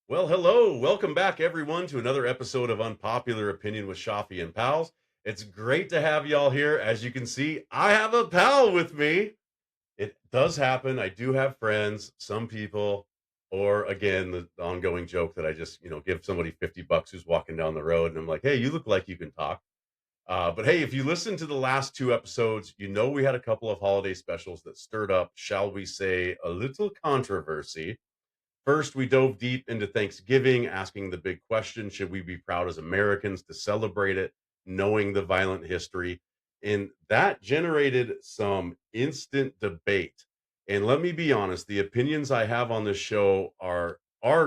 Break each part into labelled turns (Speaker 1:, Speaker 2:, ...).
Speaker 1: Well, hello. Welcome back, everyone, to another episode of Unpopular Opinion with Schaafy and Pals. It's great to have y'all here. As you can see, I have a pal with me. It does happen. I do have friends, some people, or again, the ongoing joke that I just, give somebody 50 bucks who's walking down the road and I'm like, hey, you look like you can talk. But hey, if you listen to the last two episodes, you know we had a couple of holiday specials that stirred up, shall we say, a little controversy. First, we dove deep into Thanksgiving, asking the big question: should we be proud as Americans to celebrate it, knowing the violent history? And that generated some instant debate. And let me be honest, the opinions I have on this show are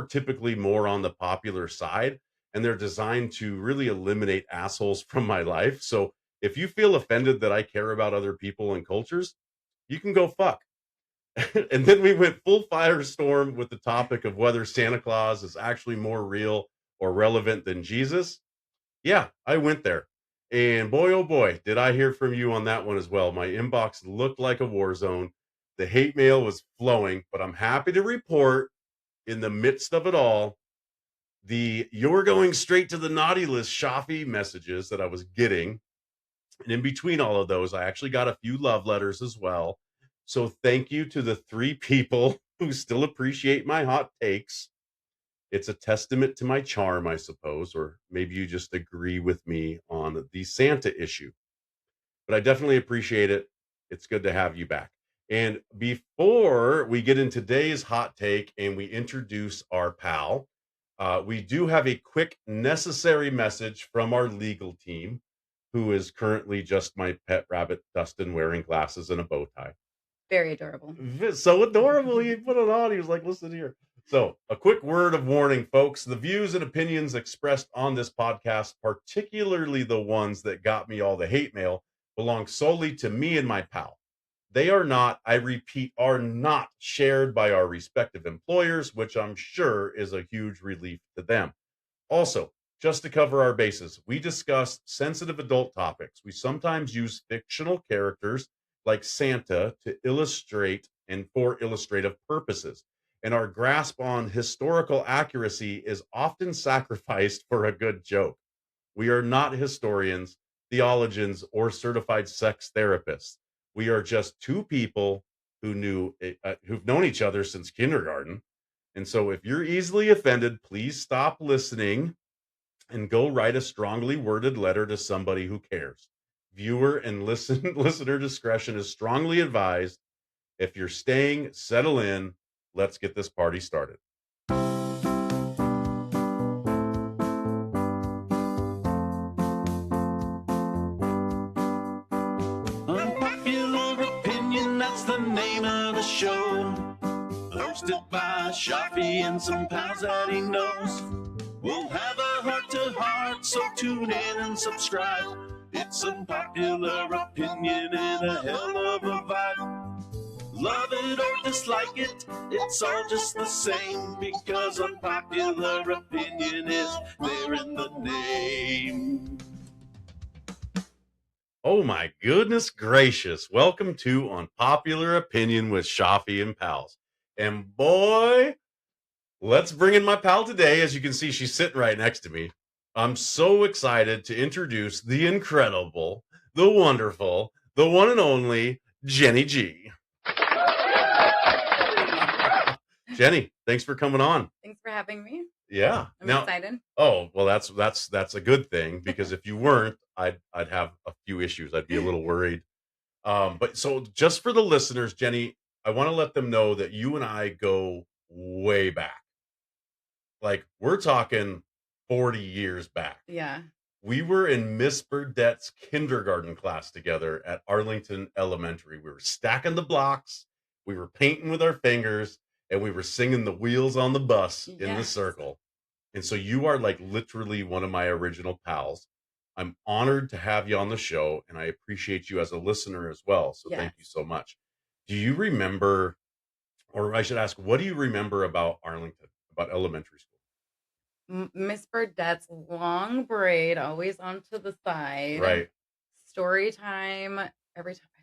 Speaker 1: typically more on the popular side, and they're designed to really eliminate assholes from my life. So if you feel offended that I care about other people and cultures, you can go fuck. And then we went full firestorm with the topic of whether Santa Claus is actually more real or relevant than Jesus. Yeah, I went there. And boy, oh boy, did I hear from you on that one as well. My inbox looked like a war zone. The hate mail was flowing, but I'm happy to report in the midst of it all, the you're going straight to the naughty list Schaafy messages that I was getting, and in between all of those, I actually got a few love letters as well. So thank you to the three people who still appreciate my hot takes. It's a testament to my charm, I suppose, or maybe you just agree with me on the Santa issue. But I definitely appreciate it. It's good to have you back. And before we get in today's hot take and we introduce our pal, we do have a quick necessary message from our legal team, who is currently just my pet rabbit, Dustin, wearing glasses and a bow tie.
Speaker 2: Very adorable.
Speaker 1: So adorable. He put it on. He was like, listen here. So, a quick word of warning, folks. The views and opinions expressed on this podcast, particularly the ones that got me all the hate mail, belong solely to me and my pal. They are not, I repeat, are not shared by our respective employers, which I'm sure is a huge relief to them. Also, just to cover our bases, we discuss sensitive adult topics. We sometimes use fictional characters like Santa to illustrate and for illustrative purposes. And our grasp on historical accuracy is often sacrificed for a good joke. We are not historians, theologians, or certified sex therapists. We are just two people who've known each other since kindergarten. And so if you're easily offended, please stop listening and go write a strongly worded letter to somebody who cares. Viewer and listener discretion is strongly advised. If you're staying, settle in. Let's get this party started.
Speaker 3: Unpopular Opinion, that's the name of the show. Hosted by Schaafy and some pals that he knows. We'll have a heart-to-heart, so tune in and subscribe. It's Unpopular Opinion and a hell of a vibe. Love it or dislike it, it's all just the same, because Unpopular Opinion is there in the name.
Speaker 1: Oh my goodness gracious. Welcome to Unpopular Opinion with Schaafy and Pals. And boy, let's bring in my pal today. As you can see, she's sitting right next to me. I'm so excited to introduce the incredible, the wonderful, the one and only Jenni G. Jenni, thanks for coming on.
Speaker 2: Thanks for having me.
Speaker 1: Yeah.
Speaker 2: I'm excited.
Speaker 1: Oh, well, that's a good thing, because if you weren't, I'd have a few issues. I'd be a little worried. But so just for the listeners, Jenni, I want to let them know that you and I go way back. Like, we're talking 40 years back.
Speaker 2: Yeah.
Speaker 1: We were in Miss Burdett's kindergarten class together at Arlington Elementary. We were stacking the blocks, we were painting with our fingers, and we were singing the wheels on the bus in the
Speaker 2: Yes.
Speaker 1: circle. And so you are like literally one of my original pals. I'm honored to have you on the show, and I appreciate you as a listener as well. So
Speaker 2: Yes.
Speaker 1: thank you so much. Do you remember, or I should ask, what do you remember about Arlington, about elementary school?
Speaker 2: Miss Burdett's long braid, always onto the side.
Speaker 1: Right.
Speaker 2: Story time.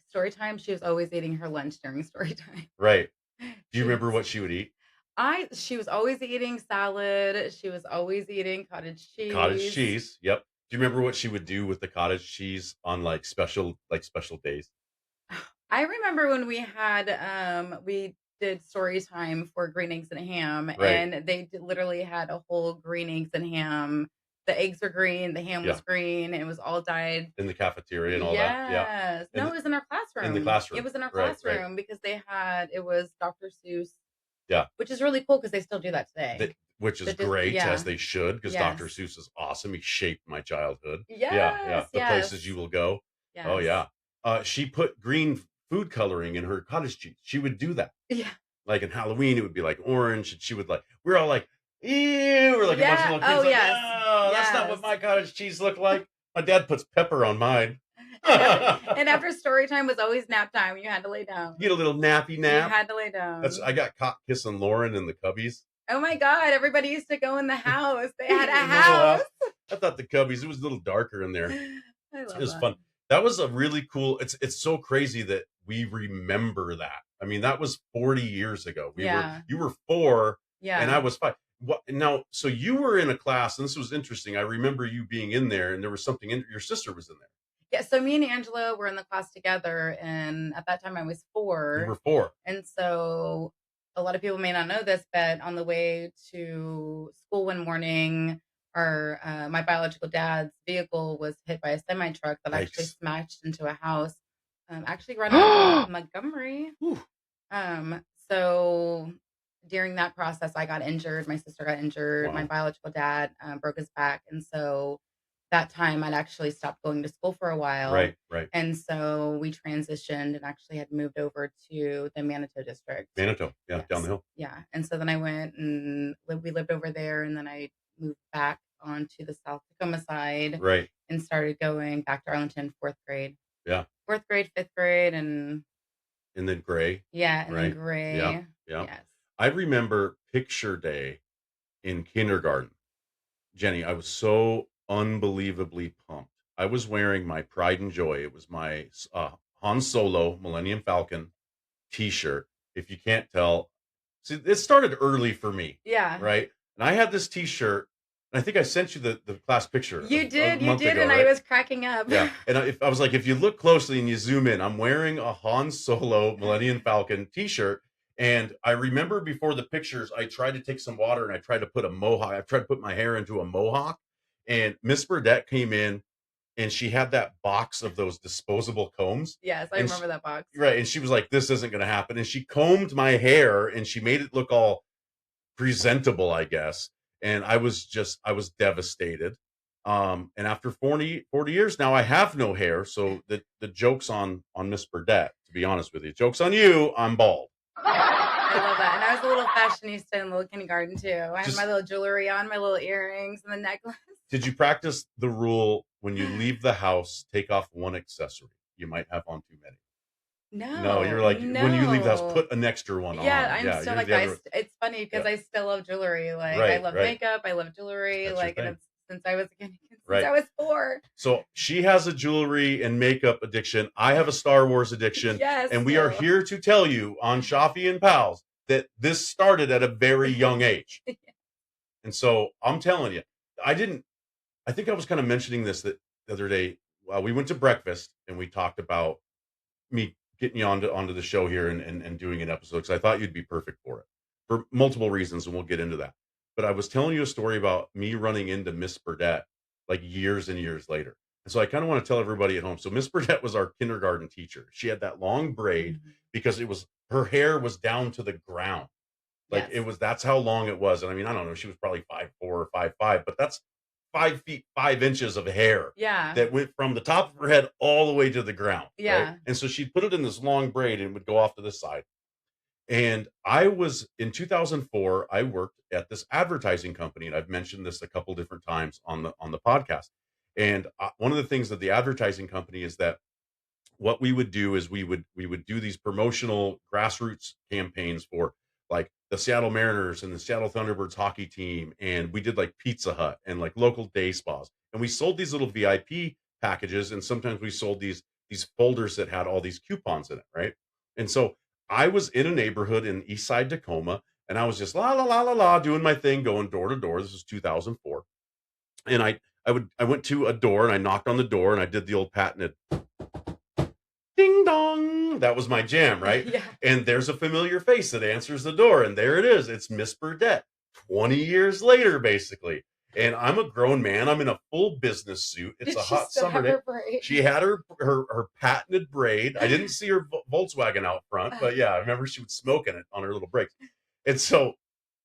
Speaker 2: Story time, she was always eating her lunch during story time.
Speaker 1: Right. Do you remember what she would eat?
Speaker 2: She was always eating salad. She was always eating cottage
Speaker 1: Cottage
Speaker 2: cheese.
Speaker 1: cheese. Yep. Do you remember what she would do with the cottage cheese on special days?
Speaker 2: I remember when we did story time for green eggs and ham,
Speaker 1: Right.
Speaker 2: and literally had a whole green eggs and ham. The eggs were green, the ham
Speaker 1: Yeah.
Speaker 2: was green, and it was all dyed.
Speaker 1: In the cafeteria and all that. Yeah.
Speaker 2: Yes.
Speaker 1: In
Speaker 2: No,
Speaker 1: the,
Speaker 2: it was in our
Speaker 1: in the
Speaker 2: classroom. It
Speaker 1: classroom.
Speaker 2: was in our
Speaker 1: Right.
Speaker 2: classroom because it was Dr. Seuss,
Speaker 1: Yeah.
Speaker 2: which is really cool because they still do that today.
Speaker 1: Which is
Speaker 2: Just
Speaker 1: great,
Speaker 2: yeah.
Speaker 1: as they should, because Dr.
Speaker 2: Yes.
Speaker 1: Seuss is awesome. He shaped my childhood. Yeah.
Speaker 2: Yes,
Speaker 1: The places
Speaker 2: yes,
Speaker 1: you will go. Oh
Speaker 2: yes.
Speaker 1: yeah. She put green food coloring in her cottage cheese. She would do that.
Speaker 2: Yeah.
Speaker 1: Like in Halloween, it would be like orange, and she would we're all like, ew, we're like a bunch of
Speaker 2: Yeah.
Speaker 1: little kids.
Speaker 2: Oh,
Speaker 1: Like,
Speaker 2: yes.
Speaker 1: no, that's not what
Speaker 2: Yes.
Speaker 1: my cottage cheese looked like. My dad puts pepper on mine.
Speaker 2: And after story time was always nap time. You had to lay down.
Speaker 1: Get a little nappy
Speaker 2: You
Speaker 1: nap.
Speaker 2: had to lay down.
Speaker 1: I got caught kissing Lauren in the Cubbies.
Speaker 2: Oh my God. Everybody used to go in the house. They had a
Speaker 1: In the little
Speaker 2: house.
Speaker 1: I thought the Cubbies, it was a little darker in there.
Speaker 2: I
Speaker 1: It
Speaker 2: love
Speaker 1: was
Speaker 2: that.
Speaker 1: fun. That was a really cool. It's so crazy that we remember that. I mean, that was 40 years ago.
Speaker 2: Yeah.
Speaker 1: You were 4
Speaker 2: Yeah.
Speaker 1: and I was 5. What now? So you were in a class, and this was interesting. I remember you being in there, and there was something your sister was in there.
Speaker 2: Yeah. So me and Angela were in the class together. And at that time I was 4.
Speaker 1: You were 4.
Speaker 2: And so a lot of people may not know this, but on the way to school one morning, my biological dad's vehicle was hit by a semi truck that actually
Speaker 1: Yikes.
Speaker 2: smashed into a house, actually right out of Montgomery.
Speaker 1: Whew.
Speaker 2: So during that process, I got injured. My sister got injured.
Speaker 1: Wow.
Speaker 2: My biological dad broke his back, and so that time I'd actually stopped going to school for a while.
Speaker 1: Right.
Speaker 2: And so we transitioned and actually had moved over to the Manitou district.
Speaker 1: Manitou, yeah,
Speaker 2: Yes.
Speaker 1: down the hill.
Speaker 2: Yeah. And so then I went and we lived over there, and then I moved back onto the South Tacoma side
Speaker 1: Right.
Speaker 2: and started going back to Arlington 4th grade.
Speaker 1: Yeah.
Speaker 2: 4th grade, 5th grade, and
Speaker 1: then Gray.
Speaker 2: yeah, and then
Speaker 1: Right.
Speaker 2: Gray.
Speaker 1: Yeah.
Speaker 2: Yes.
Speaker 1: I remember picture day in kindergarten. Jenny, I was so unbelievably pumped. I was wearing my pride and joy. It was my Han Solo Millennium Falcon t-shirt. If you can't tell, see, it started early for me,
Speaker 2: Yeah.
Speaker 1: right? And I had this t-shirt, and I think I sent you the class picture.
Speaker 2: You did,
Speaker 1: a month ago,
Speaker 2: and
Speaker 1: right?
Speaker 2: I was cracking up.
Speaker 1: Yeah, and I was like, if you look closely and you zoom in, I'm wearing a Han Solo Millennium Falcon t-shirt. And I remember before the pictures, I tried to take some water and I tried to put a mohawk. I tried to put my hair into a mohawk. And Miss Burdette came in, and she had that box of those disposable combs.
Speaker 2: Yes, I
Speaker 1: And
Speaker 2: remember that box.
Speaker 1: Right. And she was like, this isn't going to happen. And she combed my hair, and she made it look all presentable, I guess. And I was devastated. And after 40 years now, I have no hair. So the joke's on Miss Burdette, to be honest with you. Joke's on you. I'm bald.
Speaker 2: I love that. And I was a little fashionista in little kindergarten too. I had my little jewelry on, my little earrings, and the necklace.
Speaker 1: Did you practice the rule when you leave the house, take off one accessory? You might have on too many. No, you're like, when you leave the house, put an extra one on.
Speaker 2: Yeah, I'm still
Speaker 1: you're
Speaker 2: like, it's funny because I still love jewelry. Like, I love makeup, I love jewelry.
Speaker 1: That's
Speaker 2: like,
Speaker 1: your
Speaker 2: and it's since I was a kid,
Speaker 1: Right.
Speaker 2: I was 4.
Speaker 1: So she has a jewelry and makeup addiction. I have a Star Wars addiction.
Speaker 2: Yes.
Speaker 1: And we are here to tell you on Schaafy and Pals that this started at a very young age. And so I'm telling you, I think I was kind of mentioning this the other day. We went to breakfast and we talked about me getting you onto the show here and doing an episode, because I thought you'd be perfect for it for multiple reasons, and we'll get into that. But I was telling you a story about me running into Miss Burdette like years and years later. And so I kind of want to tell everybody at home. So Miss Burdette was our kindergarten teacher. She had that long braid because her hair was down to the ground. Like that's how long it was. And I mean, I don't know, she was probably 5'4" or 5'5", but that's 5 feet 5 inches of hair.
Speaker 2: Yeah.
Speaker 1: That went from the top of her head all the way to the ground.
Speaker 2: Yeah.
Speaker 1: Right? And so she'd put it in this long braid and would go off to the side. And I was in 2004, I worked at this advertising company, and I've mentioned this a couple different times on the podcast. And one of the things that the advertising company is that what we would do is we would do these promotional grassroots campaigns for like the Seattle Mariners and the Seattle Thunderbirds hockey team, and we did like Pizza Hut and like local day spas, and we sold these little VIP packages, and sometimes we sold these folders that had all these coupons in it, right? And so I was in a neighborhood in East Side Tacoma And I was just la la la la la doing my thing, going door to door. This was 2004. And I went to a door and I knocked on the door and I did the old patented ding dong. That was my jam, right?
Speaker 2: Yeah.
Speaker 1: And there's a familiar face that answers the door, and there it is. It's Miss Burdette, 20 years later, basically. And I'm a grown man. I'm in a full business suit. It's
Speaker 2: Did
Speaker 1: a
Speaker 2: she
Speaker 1: hot
Speaker 2: still
Speaker 1: summer
Speaker 2: have
Speaker 1: day.
Speaker 2: her braid?
Speaker 1: She had her patented braid. I didn't see her Volkswagen out front, but yeah, I remember she would smoke in it on her little breaks. And so,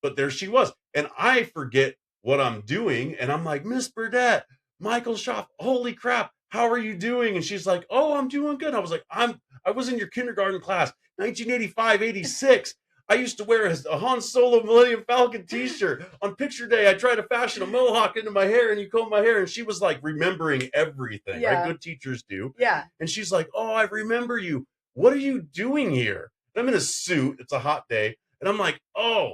Speaker 1: but there she was. And I forget what I'm doing. And I'm like, Miss Burdette, Michael Schaafy, holy crap, how are you doing? And she's like, oh, I'm doing good. I was like, I was in your kindergarten class, 1985, 86. I used to wear a Han Solo Millennium Falcon t-shirt. On picture day, I tried to fashion a mohawk into my hair and you comb my hair. And she was like remembering everything,
Speaker 2: Yeah.
Speaker 1: right? Good teachers do.
Speaker 2: Yeah.
Speaker 1: And she's like, oh, I remember you. What are you doing here? And I'm in a suit. It's a hot day. And I'm like, oh,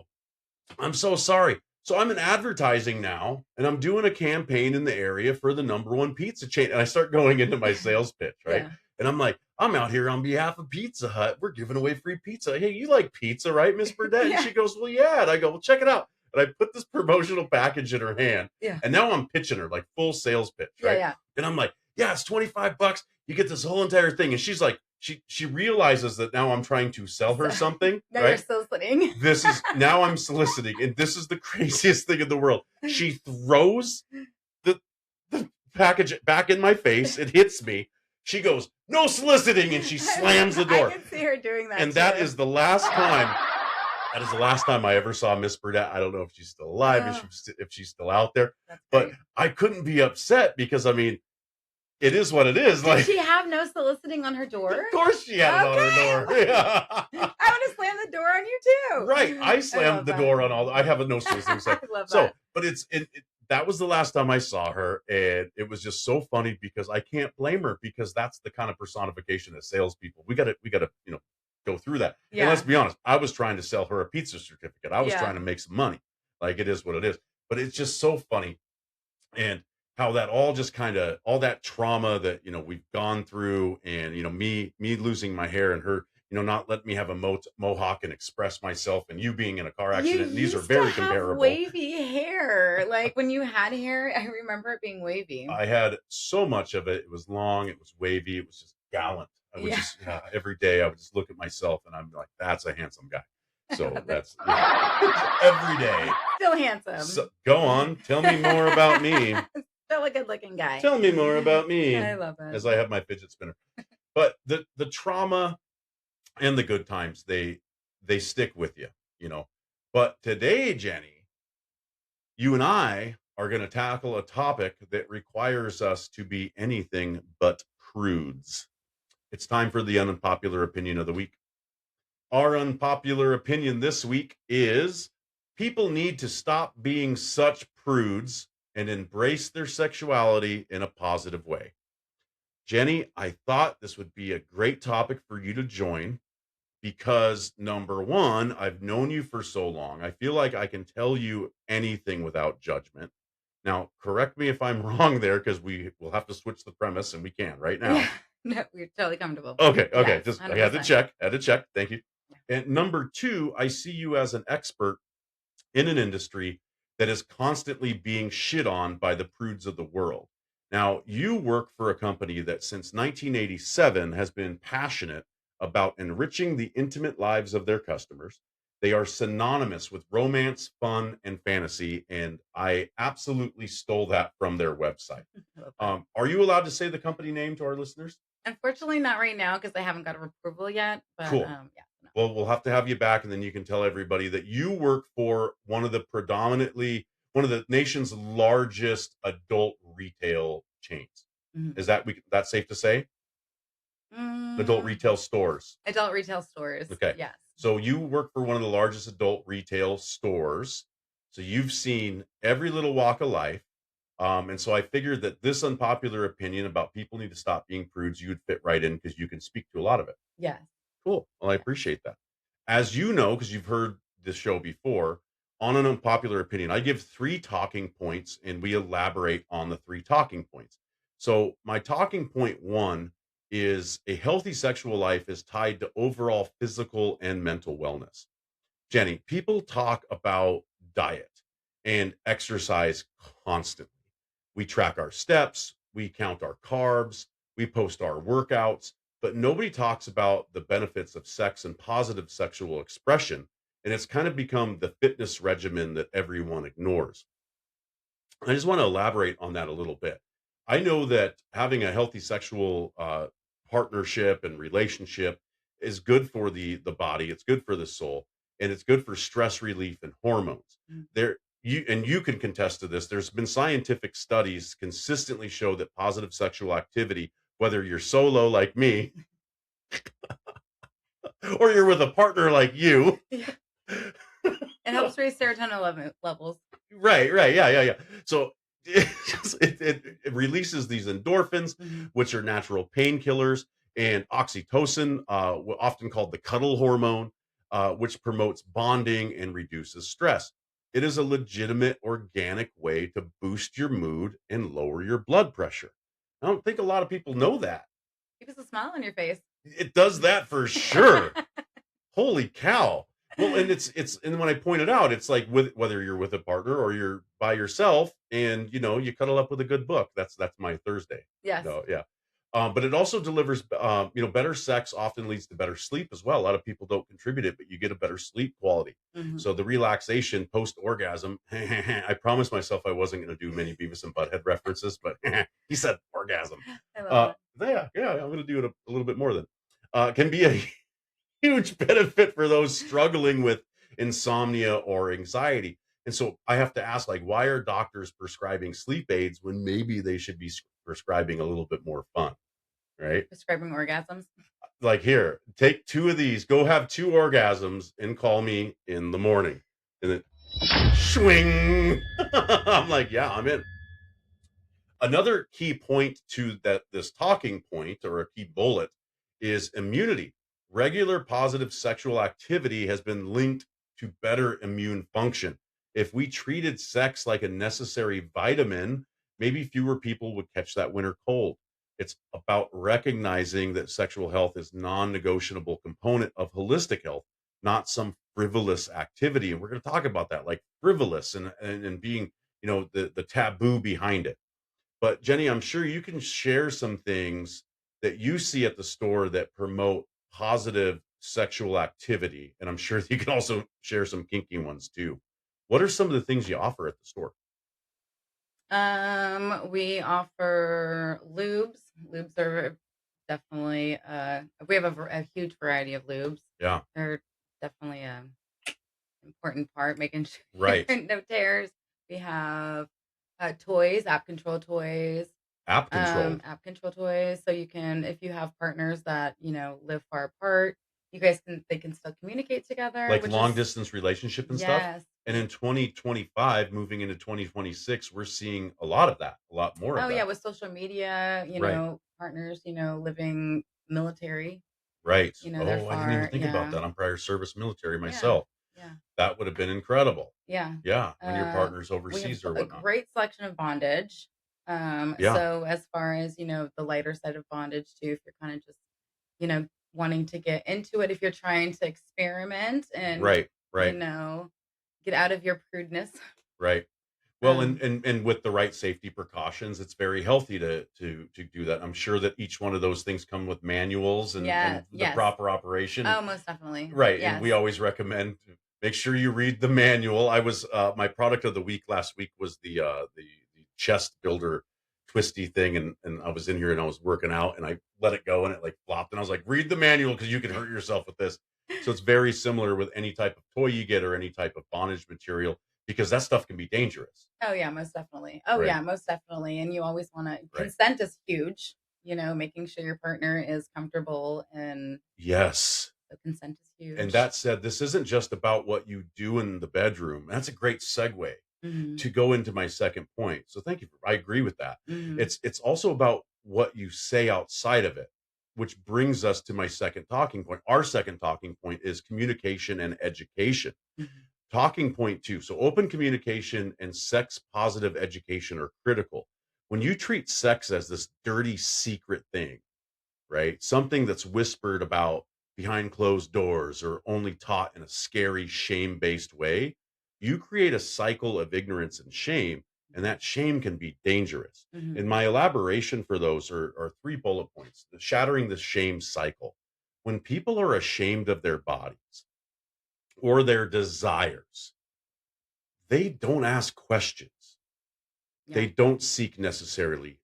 Speaker 1: I'm so sorry. So I'm in advertising now, and I'm doing a campaign in the area for the #1 pizza chain. And I start going into my sales pitch, right?
Speaker 2: Yeah.
Speaker 1: And I'm like, I'm out here on behalf of Pizza Hut. We're giving away free pizza. Hey, you like pizza, right, Miss Burdette?
Speaker 2: Yeah.
Speaker 1: And she goes, well, yeah. And I go, well, check it out. And I put this promotional package in her hand.
Speaker 2: Yeah.
Speaker 1: And now I'm pitching her like full sales pitch,
Speaker 2: Yeah.
Speaker 1: right?
Speaker 2: Yeah.
Speaker 1: And I'm like, yeah, it's $25. You get this whole entire thing. And she's like, she realizes that now I'm trying to sell her something,
Speaker 2: Now you're
Speaker 1: right?
Speaker 2: soliciting.
Speaker 1: This is now I'm soliciting, and this is the craziest thing in the world. She throws the package back in my face. It hits me. She goes, no soliciting, and she slams the door.
Speaker 2: I can see her doing that.
Speaker 1: And that
Speaker 2: too.
Speaker 1: is the last time. That is the last time I ever saw Miss Burdette. I don't know if she's still alive, if she's still out there.
Speaker 2: That's
Speaker 1: But
Speaker 2: great.
Speaker 1: I couldn't be upset because I mean, it is what it is.
Speaker 2: Did
Speaker 1: Like,
Speaker 2: she have no soliciting on her door?
Speaker 1: of course she had it on her door. Yeah.
Speaker 2: I would have slammed the door on you too.
Speaker 1: Right. I slammed
Speaker 2: love
Speaker 1: the
Speaker 2: that.
Speaker 1: door on all. I have a no soliciting.
Speaker 2: I love
Speaker 1: So,
Speaker 2: that.
Speaker 1: but that was the last time I saw her, and it was just so funny because I can't blame her because that's the kind of personification of salespeople. We gotta, go through that. And
Speaker 2: Yeah.
Speaker 1: let's be honest, I was trying to sell her a pizza certificate. I was
Speaker 2: Yeah.
Speaker 1: trying to make some money. Like it is what it is. But it's just so funny, and how that all just kind of all that trauma that we've gone through, and me losing my hair and her not letting me have a mohawk and express myself, and you being in a car accident.
Speaker 2: You
Speaker 1: These are
Speaker 2: used
Speaker 1: very
Speaker 2: to have
Speaker 1: comparable.
Speaker 2: wavy hair. Like when you had hair, I remember it being wavy.
Speaker 1: I had so much of it. It was long. It was wavy. It was just gallant. I would
Speaker 2: Yeah.
Speaker 1: just every day I would just look at myself and I'm like, that's a handsome guy. So that's every day.
Speaker 2: Still handsome.
Speaker 1: So, go on. Tell me more about me.
Speaker 2: Still a good looking guy.
Speaker 1: Tell me more about me.
Speaker 2: I love it.
Speaker 1: As I have my fidget spinner. But the trauma and the good times, they stick with you, But today, Jenny, you and I are going to tackle a topic that requires us to be anything but prudes. It's time for the unpopular opinion of the week. Our unpopular opinion this week is people need to stop being such prudes and embrace their sexuality in a positive way. Jenny, I thought this would be a great topic for you to join because number one, I've known you for so long. I feel like I can tell you anything without judgment. Now, correct me if I'm wrong there, because we will have to switch the premise, and we can right now.
Speaker 2: Yeah. No, we're totally comfortable.
Speaker 1: Okay.
Speaker 2: Yes,
Speaker 1: Just I had to
Speaker 2: 100%.
Speaker 1: check. Thank you. And number two, I see you as an expert in an industry that is constantly being shit on by the prudes of the world. Now, you work for a company that since 1987 has been passionate about enriching the intimate lives of their customers. They are synonymous with romance, fun, and fantasy, and I absolutely stole that from their website.
Speaker 2: I love that.
Speaker 1: Are you allowed to say the company name to our listeners?
Speaker 2: Unfortunately, not right now because I haven't got a approval yet. But
Speaker 1: Cool.
Speaker 2: yeah. No.
Speaker 1: Well, we'll have to have you back, and then you can tell everybody that you work for one of the nation's largest adult retail chains.
Speaker 2: Mhm.
Speaker 1: Is that's safe to say? Adult
Speaker 2: Mm,
Speaker 1: retail stores.
Speaker 2: adult retail stores.
Speaker 1: Okay.
Speaker 2: Yes.
Speaker 1: So you work for one of the largest adult retail stores. So you've seen every little walk of life. And so I figured that this unpopular opinion about people need to stop being prudes, you would fit right in because you can speak to a lot of it.
Speaker 2: Yes.
Speaker 1: Cool. Well, I
Speaker 2: Yeah.
Speaker 1: appreciate that. As you know, because you've heard this show before, on an unpopular opinion, I give 3 talking points and we elaborate on the 3 talking points. So my talking point 1 is a healthy sexual life is tied to overall physical and mental wellness. Jenny, people talk about diet and exercise constantly. We track our steps, we count our carbs, we post our workouts, but nobody talks about the benefits of sex and positive sexual expression. And it's kind of become the fitness regimen that everyone ignores. I just want to elaborate on that a little bit. I know that having a healthy sexual partnership and relationship is good for the body. It's good for the soul, and it's good for stress relief and hormones.
Speaker 2: Mm.
Speaker 1: You can contest to this. There's been scientific studies consistently show that positive sexual activity, whether you're solo like me or you're with a partner like you,
Speaker 2: Yeah. It helps raise serotonin levels.
Speaker 1: right. Yeah. So it releases these endorphins,
Speaker 2: Mhm.
Speaker 1: which are natural painkillers, and oxytocin, often called the cuddle hormone, which promotes bonding and reduces stress. It is a legitimate organic way to boost your mood and lower your blood pressure. I don't think a lot of people know that.
Speaker 2: Keep us a smile on your face.
Speaker 1: It does that for sure. Holy cow. Well, and it's and when I point it out, it's like with whether you're with a partner or you're by yourself and you cuddle up with a good book. That's my Thursday.
Speaker 2: Yes.
Speaker 1: No, yeah. But it also delivers better sex often leads to better sleep as well. A lot of people don't contribute it, but you get a better sleep quality.
Speaker 2: Mhm.
Speaker 1: So the relaxation post orgasm, I promised myself I wasn't going to do many Beavis and Butthead references, but he said orgasm.
Speaker 2: I love
Speaker 1: Yeah, I'm going to do it a little bit more than can be a huge benefit for those struggling with insomnia or anxiety. And so I have to ask, like, why are doctors prescribing sleep aids when maybe they should be prescribing a little bit more fun, right?
Speaker 2: Prescribing orgasms.
Speaker 1: Like, here, take two of these, go have two orgasms, and call me in the morning. And then swing. I'm like, yeah, I'm in. Another key point to that this talking point or a key bullet is immunity. Regular positive sexual activity has been linked to better immune function. If we treated sex like a necessary vitamin, maybe fewer people would catch that winter cold. It's about recognizing that sexual health is non-negotiable component of holistic health, not some frivolous activity. And we're going to talk about that, like frivolous and being, the taboo behind it. But Jenny, I'm sure you can share some things that you see at the store that promote positive sexual activity. And I'm sure you can also share some kinky ones too. What are some of the things you offer at the store?
Speaker 2: We offer lubes. Lubes are definitely we have a huge variety of lubes.
Speaker 1: Yeah,
Speaker 2: They're definitely a important part, making sure
Speaker 1: right.
Speaker 2: no tears. We have toys, app control toys.
Speaker 1: App controlled.
Speaker 2: App control toys. So you can, if you have partners that, live far apart, they can still communicate together,
Speaker 1: Like
Speaker 2: which
Speaker 1: long
Speaker 2: is,
Speaker 1: distance relationship and stuff.
Speaker 2: yes.
Speaker 1: And in 2025, moving into 2026, we're seeing a lot of that, a lot more of
Speaker 2: Oh yeah,
Speaker 1: that.
Speaker 2: with social media,
Speaker 1: Right.
Speaker 2: partners, living military,
Speaker 1: Right.
Speaker 2: they're
Speaker 1: Oh, I didn't even
Speaker 2: far.
Speaker 1: think about
Speaker 2: Yeah.
Speaker 1: that. I'm prior service military
Speaker 2: Yeah.
Speaker 1: myself.
Speaker 2: Yeah.
Speaker 1: That would have been incredible.
Speaker 2: Yeah.
Speaker 1: Yeah. When your partner's
Speaker 2: We have
Speaker 1: overseas or
Speaker 2: a
Speaker 1: whatnot.
Speaker 2: great selection of bondage.
Speaker 1: Yeah.
Speaker 2: So as far as, the lighter side of bondage too, if you're kind of just, wanting to get into it, if you're trying to experiment and,
Speaker 1: Right.
Speaker 2: you
Speaker 1: Right.
Speaker 2: know, get out of your prudeness.
Speaker 1: Right. Well, and
Speaker 2: Um,
Speaker 1: and with the right safety precautions, it's very healthy to do that. I'm sure that each one of those things come with manuals and the
Speaker 2: yes.
Speaker 1: proper operation.
Speaker 2: Oh, most definitely.
Speaker 1: Right. And we
Speaker 2: Yes.
Speaker 1: always recommend to make sure you read the manual. I was my product of the week last week was the chest builder twisty thing, and I was in here and I was working out and I let it go and it like flopped and I was like, read the manual because you can hurt yourself with this. So it's very similar with any type of toy you get or any type of bondage material because that stuff can be dangerous.
Speaker 2: Oh yeah, most definitely. Oh
Speaker 1: Right.
Speaker 2: yeah, most definitely. And you always want to,
Speaker 1: Right.
Speaker 2: consent is huge, making sure your partner is comfortable, and
Speaker 1: Yes.
Speaker 2: the consent is
Speaker 1: And
Speaker 2: huge.
Speaker 1: that said, this isn't just about what you do in the bedroom. That's a great segue
Speaker 2: Mhm.
Speaker 1: to go into my second point. So thank you. I agree with that.
Speaker 2: Mhm.
Speaker 1: It's also about what you say outside of it, which brings us to my second talking point. Our second talking point is communication and education.
Speaker 2: Mhm.
Speaker 1: Talking point two. So open communication and sex positive education are critical. When you treat sex as this dirty secret thing, right? Something that's whispered about behind closed doors or only taught in a scary, shame based way, you create a cycle of ignorance and shame, and that shame can be dangerous. And
Speaker 2: Mhm.
Speaker 1: my elaboration for those are three bullet points: the shattering the shame cycle. When people are ashamed of their bodies or their desires, they don't ask questions. They
Speaker 2: Yeah.
Speaker 1: don't seek necessary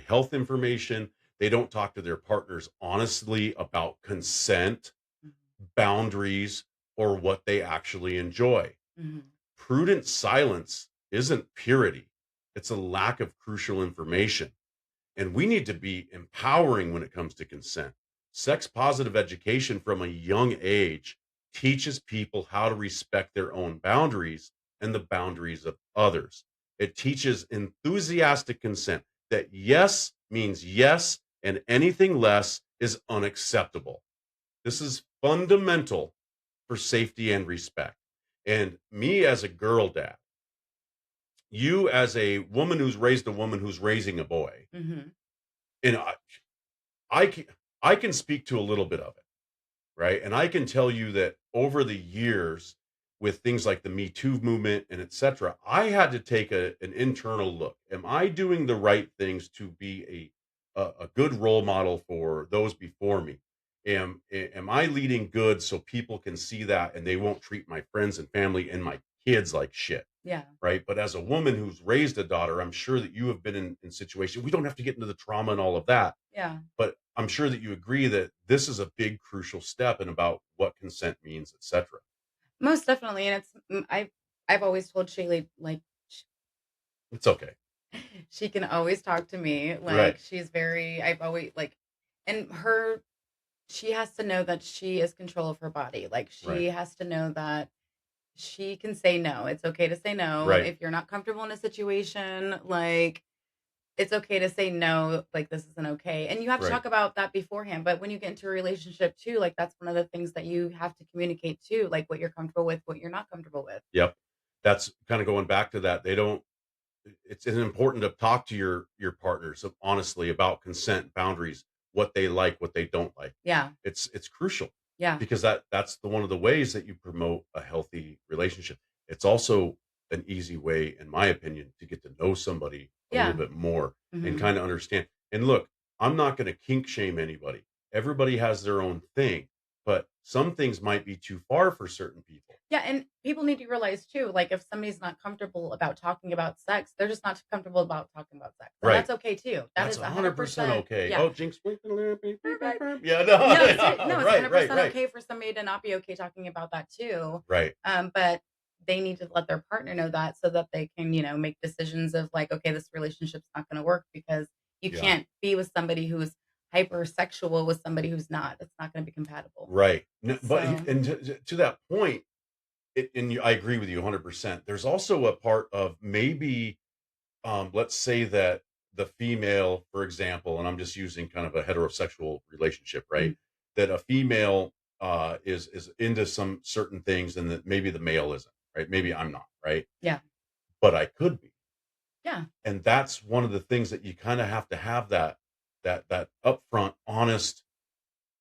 Speaker 1: health information. They don't talk to their partners honestly about consent,
Speaker 2: Mhm.
Speaker 1: boundaries, or what they actually enjoy.
Speaker 2: Mhm.
Speaker 1: Prudent silence isn't purity, it's a lack of crucial information. And we need to be empowering when it comes to consent. Sex positive education from a young age teaches people how to respect their own boundaries and the boundaries of others. It teaches enthusiastic consent, that yes means yes and anything less is unacceptable. This is fundamental for safety and respect. And me as a girl dad, you as a woman who's raised a woman who's raising a boy,
Speaker 2: Mhm.
Speaker 1: and I can I can speak to a little bit of it, right? And I can tell you that over the years, with things like the Me Too movement and etc., I had to take an internal look. Am I doing the right things to be a good role model for those before me? Am I leading good so people can see that and they won't treat my friends and family and my kids like shit?
Speaker 2: Yeah.
Speaker 1: Right. But as a woman who's raised a daughter, I'm sure that you have been in situations. We don't have to get into the trauma and all of that,
Speaker 2: Yeah.
Speaker 1: but I'm sure that you agree that this is a big crucial step in about what consent means, etc.
Speaker 2: Most definitely, and I've always told Shaylee, like,
Speaker 1: It's okay.
Speaker 2: she can always talk to me,
Speaker 1: Right.
Speaker 2: like, she's very I've always, like, and her she has to know that she is control of her body, like,
Speaker 1: Right.
Speaker 2: she has to know that she can say no. It's okay to say no.
Speaker 1: Right.
Speaker 2: If you're not comfortable in a situation, like, it's okay to say no, like, this isn't okay. And you have to
Speaker 1: Right.
Speaker 2: talk about that beforehand. But when you get into a relationship too, like, that's one of the things that you have to communicate too, like what you're comfortable with, what you're not comfortable with.
Speaker 1: Yep. That's kind of going back to that. They don't it's important to talk to your partners honestly about consent, boundaries, what they like, what they don't like.
Speaker 2: Yeah.
Speaker 1: It's crucial
Speaker 2: Yeah.
Speaker 1: because that's the one of the ways that you promote a healthy relationship. It's also an easy way, in my opinion, to get to know somebody a little
Speaker 2: Yeah.
Speaker 1: bit more and
Speaker 2: Mhm.
Speaker 1: kind of understand. And look, I'm not going to kink shame anybody. Everybody has their own thing, but some things might be too far for certain people.
Speaker 2: Yeah, and people need to realize too, like, if somebody's not comfortable about talking about sex, they're just not comfortable about talking about sex, and
Speaker 1: Right.
Speaker 2: that's okay too. That
Speaker 1: That's
Speaker 2: is
Speaker 1: 100%
Speaker 2: 100%,
Speaker 1: okay.
Speaker 2: yeah.
Speaker 1: Oh, jinx.
Speaker 2: Perfect.
Speaker 1: Yeah, no,
Speaker 2: No,
Speaker 1: yeah,
Speaker 2: no, it's
Speaker 1: right, right,
Speaker 2: 100%
Speaker 1: right,
Speaker 2: okay for somebody to not be okay talking about that too.
Speaker 1: right.
Speaker 2: But they need to let their partner know that so that they can, make decisions of like, okay, this relationship's not going to work because you
Speaker 1: Yeah,
Speaker 2: can't be with somebody who's hypersexual with somebody who's not. It's not going to be compatible.
Speaker 1: right. But
Speaker 2: So,
Speaker 1: and to that point, I agree with you 100%. There's also a part of maybe, let's say that the female, for example, and I'm just using kind of a heterosexual relationship, right?
Speaker 2: mm,
Speaker 1: That a female is into some certain things, and that maybe the male isn't, right? Maybe I'm not, right?
Speaker 2: yeah,
Speaker 1: But I could be.
Speaker 2: yeah,
Speaker 1: And that's one of the things that you kind of have to have that upfront honest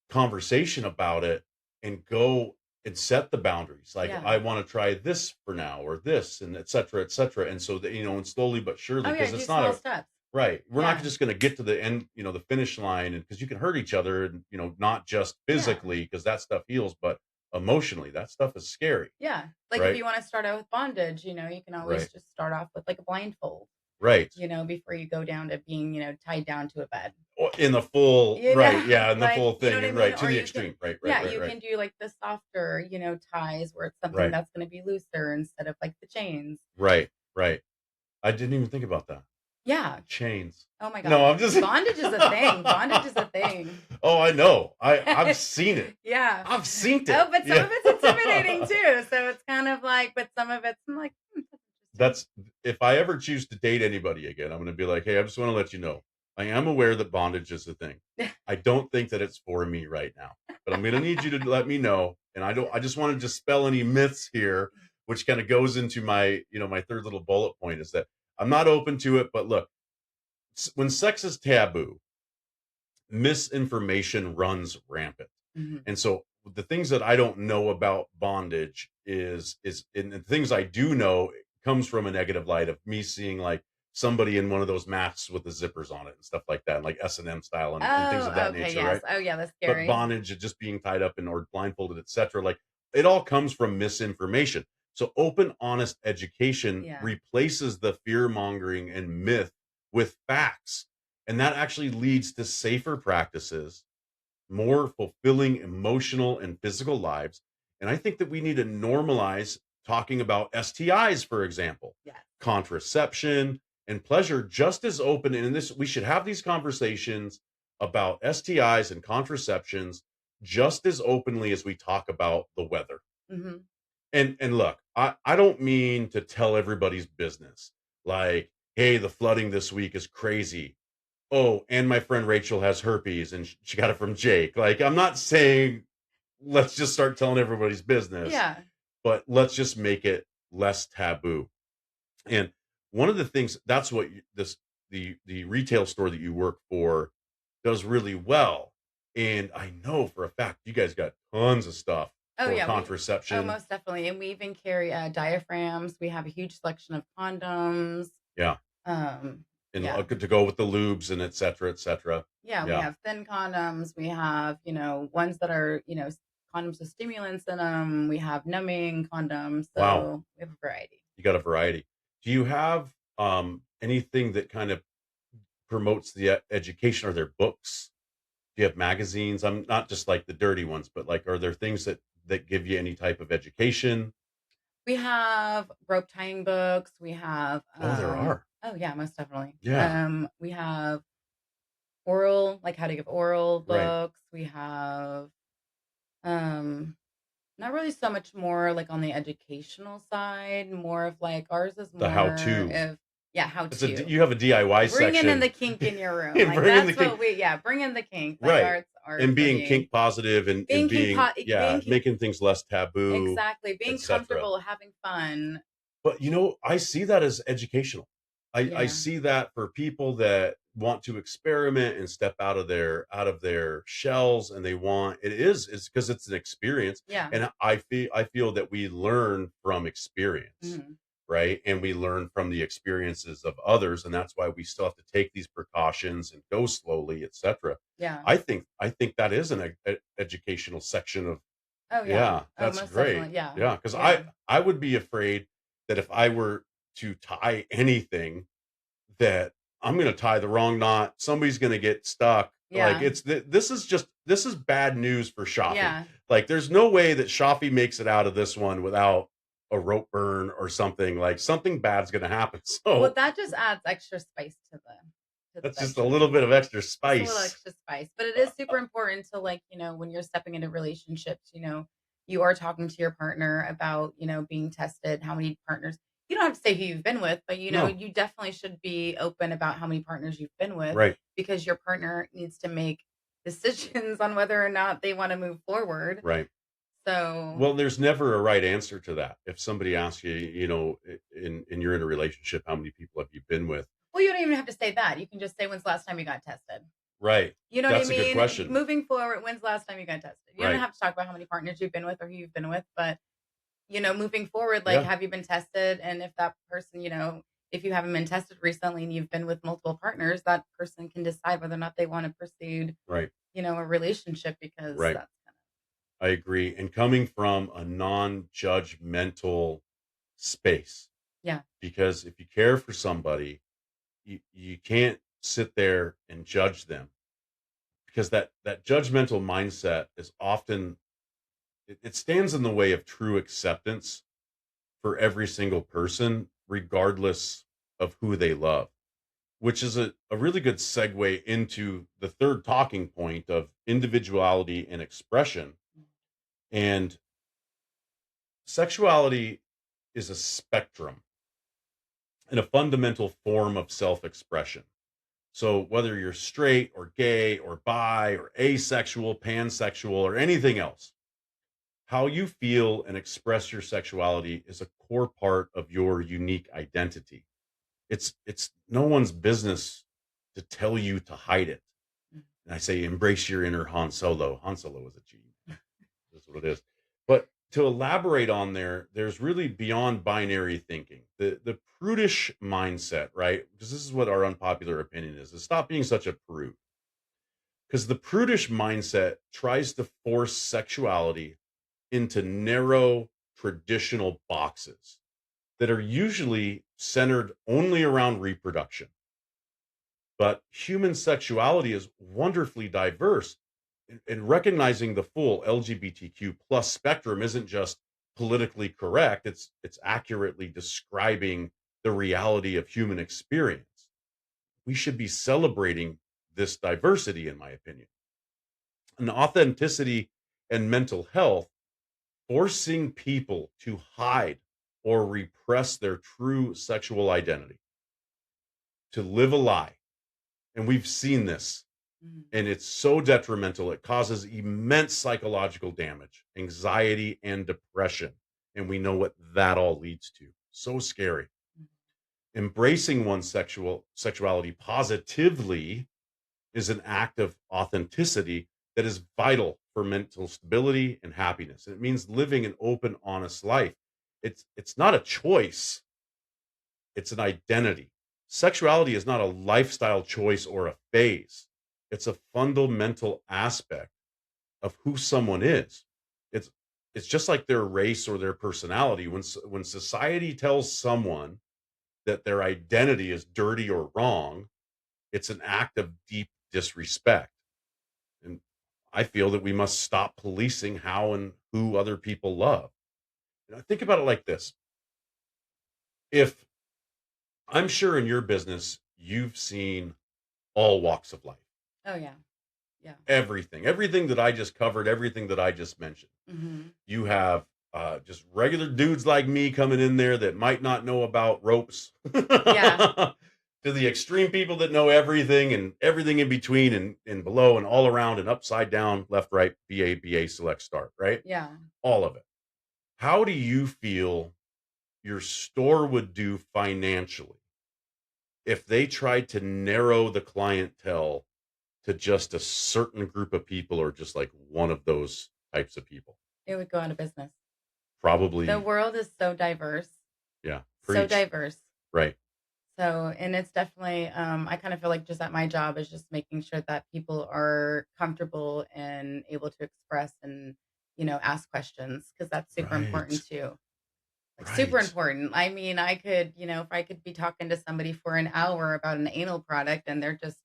Speaker 1: conversation about it and go and set the boundaries, like
Speaker 2: yeah.
Speaker 1: I want to try this for now or this and etc etc, and so that and slowly but surely,
Speaker 2: Oh yeah,
Speaker 1: because
Speaker 2: do
Speaker 1: it's not
Speaker 2: small
Speaker 1: a
Speaker 2: steps.
Speaker 1: right, we're not
Speaker 2: Yeah,
Speaker 1: just going to get to the end, the finish line, and because you can hurt each other, and not just
Speaker 2: yeah.
Speaker 1: physically, because that stuff heals, but emotionally that stuff is scary.
Speaker 2: Yeah. Like if
Speaker 1: Right,
Speaker 2: you want to start out with bondage, you can always
Speaker 1: right,
Speaker 2: just start off with like a blindfold,
Speaker 1: right.
Speaker 2: before you go down to being, tied down to a bed.
Speaker 1: In the full right, yeah, in the
Speaker 2: Like,
Speaker 1: full
Speaker 2: you know
Speaker 1: thing,
Speaker 2: what I
Speaker 1: and
Speaker 2: mean?
Speaker 1: right to
Speaker 2: Or
Speaker 1: the
Speaker 2: you can,
Speaker 1: extreme. Right, right,
Speaker 2: yeah,
Speaker 1: right,
Speaker 2: you
Speaker 1: right,
Speaker 2: can do like the softer, ties where it's something
Speaker 1: right,
Speaker 2: that's going to be looser instead of like the chains.
Speaker 1: right, right. I didn't even think about that.
Speaker 2: Yeah.
Speaker 1: Chains.
Speaker 2: Oh my
Speaker 1: No,
Speaker 2: God.
Speaker 1: I'm just
Speaker 2: Bondage is a thing. Bondage is a thing.
Speaker 1: Oh, I know. I've seen it.
Speaker 2: Yeah.
Speaker 1: I've seen
Speaker 2: Oh,
Speaker 1: it.
Speaker 2: but some
Speaker 1: Yeah.
Speaker 2: of it's intimidating too. So it's kind of like, but some of it's I'm like, that's interesting.
Speaker 1: That's if I ever choose to date anybody again, I'm gonna be like, "Hey, I just wanna let you know, I am aware that bondage is a thing. I don't think that it's for me right now, but I'm gonna need you to let me know, and I just wanna dispel any myths here," which kinda goes into my third little bullet point is that I'm not open to it, but look, when sex is taboo, misinformation runs rampant.
Speaker 2: Mhm.
Speaker 1: And so the things that I don't know about bondage and the things I do know comes from a negative light of me seeing like somebody in one of those masks with the zippers on it and stuff like that, and like S&M style and things of
Speaker 2: Oh,
Speaker 1: that
Speaker 2: okay,
Speaker 1: nature,
Speaker 2: yes.
Speaker 1: right?
Speaker 2: Oh, yeah, that's
Speaker 1: But
Speaker 2: scary.
Speaker 1: bondage and just being tied up and or blindfolded, etc. Like it all comes from misinformation. So open, honest education
Speaker 2: Yeah.
Speaker 1: replaces the fear mongering and myth with facts. And that actually leads to safer practices, more fulfilling emotional and physical lives. And I think that we need to normalize talking about STIs, for example,
Speaker 2: Yes.
Speaker 1: contraception and pleasure just as open. And in this, we should have these conversations about STIs and contraceptions just as openly as we talk about the weather.
Speaker 2: Mhm.
Speaker 1: And look, I don't mean to tell everybody's business. Like, hey, the flooding this week is crazy. Oh, and my friend Rachel has herpes and she got it from Jake. Like, I'm not saying let's just start telling everybody's business,
Speaker 2: Yeah.
Speaker 1: but let's just make it less taboo. And one of the things that's what the retail store that you work for does really well. And I know for a fact you guys got tons of stuff
Speaker 2: Oh,
Speaker 1: for
Speaker 2: yeah,
Speaker 1: contraception.
Speaker 2: most definitely, and we even carry, diaphragms. We have a huge selection of condoms.
Speaker 1: Yeah.
Speaker 2: Um,
Speaker 1: And
Speaker 2: yeah.
Speaker 1: to go with the lubes and et cetera, et cetera.
Speaker 2: Yeah, we
Speaker 1: Yeah.
Speaker 2: have thin condoms. We have, ones that are, condoms with stimulants in them. We have numbing condoms.
Speaker 1: Wow.
Speaker 2: So we have a variety.
Speaker 1: You got a variety. Do you have anything that kind of promotes the education? Are there books? Do you have magazines? I'm not just like the dirty ones, but like are there things that give you any type of education?
Speaker 2: We have rope tying books. We have,
Speaker 1: Oh, there are.
Speaker 2: oh yeah, most definitely.
Speaker 1: Yeah.
Speaker 2: We have oral, like how to give oral
Speaker 1: Right.
Speaker 2: books. We have, um, not really so much more like on the educational side, more of like ours is
Speaker 1: The how
Speaker 2: more
Speaker 1: to.
Speaker 2: of, yeah, how to.
Speaker 1: You have a DIY
Speaker 2: Bringing in
Speaker 1: section.
Speaker 2: the kink in your room. Like
Speaker 1: Bringing the
Speaker 2: that's
Speaker 1: kink.
Speaker 2: what bring in the kink. Like
Speaker 1: Right.
Speaker 2: art's
Speaker 1: And
Speaker 2: for
Speaker 1: being
Speaker 2: me.
Speaker 1: kink positive and
Speaker 2: Being kink
Speaker 1: being,
Speaker 2: being kink
Speaker 1: making things less taboo,
Speaker 2: exactly. Being
Speaker 1: etc.
Speaker 2: comfortable, having fun.
Speaker 1: But, I see that as educational. I
Speaker 2: Yeah.
Speaker 1: see that for people that want to experiment and step out of their shells, and it's because it's an experience,
Speaker 2: Yeah.
Speaker 1: and I feel that we learn from experience,
Speaker 2: Mhm.
Speaker 1: right? And we learn from the experiences of others, and that's why we still have to take these precautions and go slowly, etc.
Speaker 2: Yeah.
Speaker 1: I think that is an educational section of.
Speaker 2: Oh yeah.
Speaker 1: Yeah,
Speaker 2: Oh,
Speaker 1: that's
Speaker 2: most
Speaker 1: great.
Speaker 2: definitely. Yeah.
Speaker 1: Yeah, because I
Speaker 2: Yeah.
Speaker 1: I would be afraid that if I were to tie anything, that I'm gonna tie the wrong knot, somebody's gonna get stuck. Like
Speaker 2: Yeah.
Speaker 1: this is bad news for Schaafy.
Speaker 2: Yeah.
Speaker 1: Like there's no way that Schaafy makes it out of this one without a rope burn or something. Like something bad's gonna happen.
Speaker 2: Well,
Speaker 1: So
Speaker 2: that just adds extra spice to the
Speaker 1: that's just a little
Speaker 2: bedroom.
Speaker 1: bit of extra
Speaker 2: Just a little
Speaker 1: spice.
Speaker 2: extra spice. But it is super important to like, when you're stepping into relationships, you are talking to your partner about, being tested, how many partners. You don't have to say who you've been with, but
Speaker 1: No,
Speaker 2: you definitely should be open about how many partners you've been with
Speaker 1: right.
Speaker 2: because your partner needs to make decisions on whether or not they want to move forward.
Speaker 1: Right.
Speaker 2: So,
Speaker 1: Well, there's never a right answer to that. If somebody asks you, and you're in a relationship, how many people have you been with?
Speaker 2: well, you don't even have to say that. You can just say, when's the last time you got tested?
Speaker 1: Right.
Speaker 2: You know what I
Speaker 1: That's a good
Speaker 2: mean?
Speaker 1: question.
Speaker 2: Moving forward, when's the last time you got tested? You don't
Speaker 1: Right.
Speaker 2: have to talk about how many partners you've been with or who you've been with, but moving forward, like,
Speaker 1: Yeah.
Speaker 2: have you been tested? And if that person, if you haven't been tested recently and you've been with multiple partners, that person can decide whether or not they want to pursue,
Speaker 1: Right.
Speaker 2: a relationship because
Speaker 1: Right.
Speaker 2: that's kind
Speaker 1: I agree. And coming from a non-judgmental space,
Speaker 2: yeah,
Speaker 1: because if you care for somebody, you can't sit there and judge them because that judgmental mindset is often it stands in the way of true acceptance for every single person, regardless of who they love, which is a really good segue into the third talking point of individuality and expression. And sexuality is a spectrum and a fundamental form of self expression. So, whether you're straight or gay or bi or asexual, pansexual, or anything else, how you feel and express your sexuality is a core part of your unique identity. It's no one's business to tell you to hide it. And I say embrace your inner Han Solo. Han Solo was a G. That's what it is. But to elaborate on there's really beyond binary thinking. The prudish mindset, right? Because this is what our unpopular opinion is stop being such a prude. Because the prudish mindset tries to force sexuality into narrow traditional boxes that are usually centered only around reproduction. But human sexuality is wonderfully diverse. And recognizing the full LGBTQ plus spectrum isn't just politically correct, it's accurately describing the reality of human experience. We should be celebrating this diversity, in my opinion. And authenticity and mental health, forcing people to hide or repress their true sexual identity, to live a lie. And we've seen this,
Speaker 2: Mhm.
Speaker 1: and it's so detrimental. It causes immense psychological damage, anxiety, and depression. And we know what that all leads to. So scary.
Speaker 2: Mhm.
Speaker 1: Embracing one's sexuality positively is an act of authenticity that is vital for mental stability and happiness. And it means living an open, honest life. It's not a choice, it's an identity. Sexuality is not a lifestyle choice or a phase. It's a fundamental aspect of who someone is. It's it's just like their race or their personality. When society tells someone that their identity is dirty or wrong, it's an act of deep disrespect. And I feel that we must stop policing how and who other people love. Think about it like this. If I'm sure in your business, you've seen all walks of life,
Speaker 2: Oh yeah. Yeah.
Speaker 1: everything that I just covered, everything that I just mentioned.
Speaker 2: Hmm.
Speaker 1: You have just regular dudes like me coming in there that might not know about ropes
Speaker 2: Yeah.
Speaker 1: to the extreme people that know everything and everything in between and below and all around and upside down, left, right, BA, select, start, right?
Speaker 2: Yeah.
Speaker 1: All of it. How do you feel your store would do financially if they tried to narrow the clientele to just a certain group of people or just like one of those types of people?
Speaker 2: It would go out of business. The
Speaker 1: Probably,
Speaker 2: world is so diverse,
Speaker 1: yeah.
Speaker 2: so
Speaker 1: Preach.
Speaker 2: diverse.
Speaker 1: Right.
Speaker 2: So, and it's definitely, I kind of feel like just that my job is just making sure that people are comfortable and able to express and, ask questions because that's super
Speaker 1: Right.
Speaker 2: important too. Like super
Speaker 1: Right.
Speaker 2: important. I mean, I could, if I could be talking to somebody for an hour about an anal product and they're just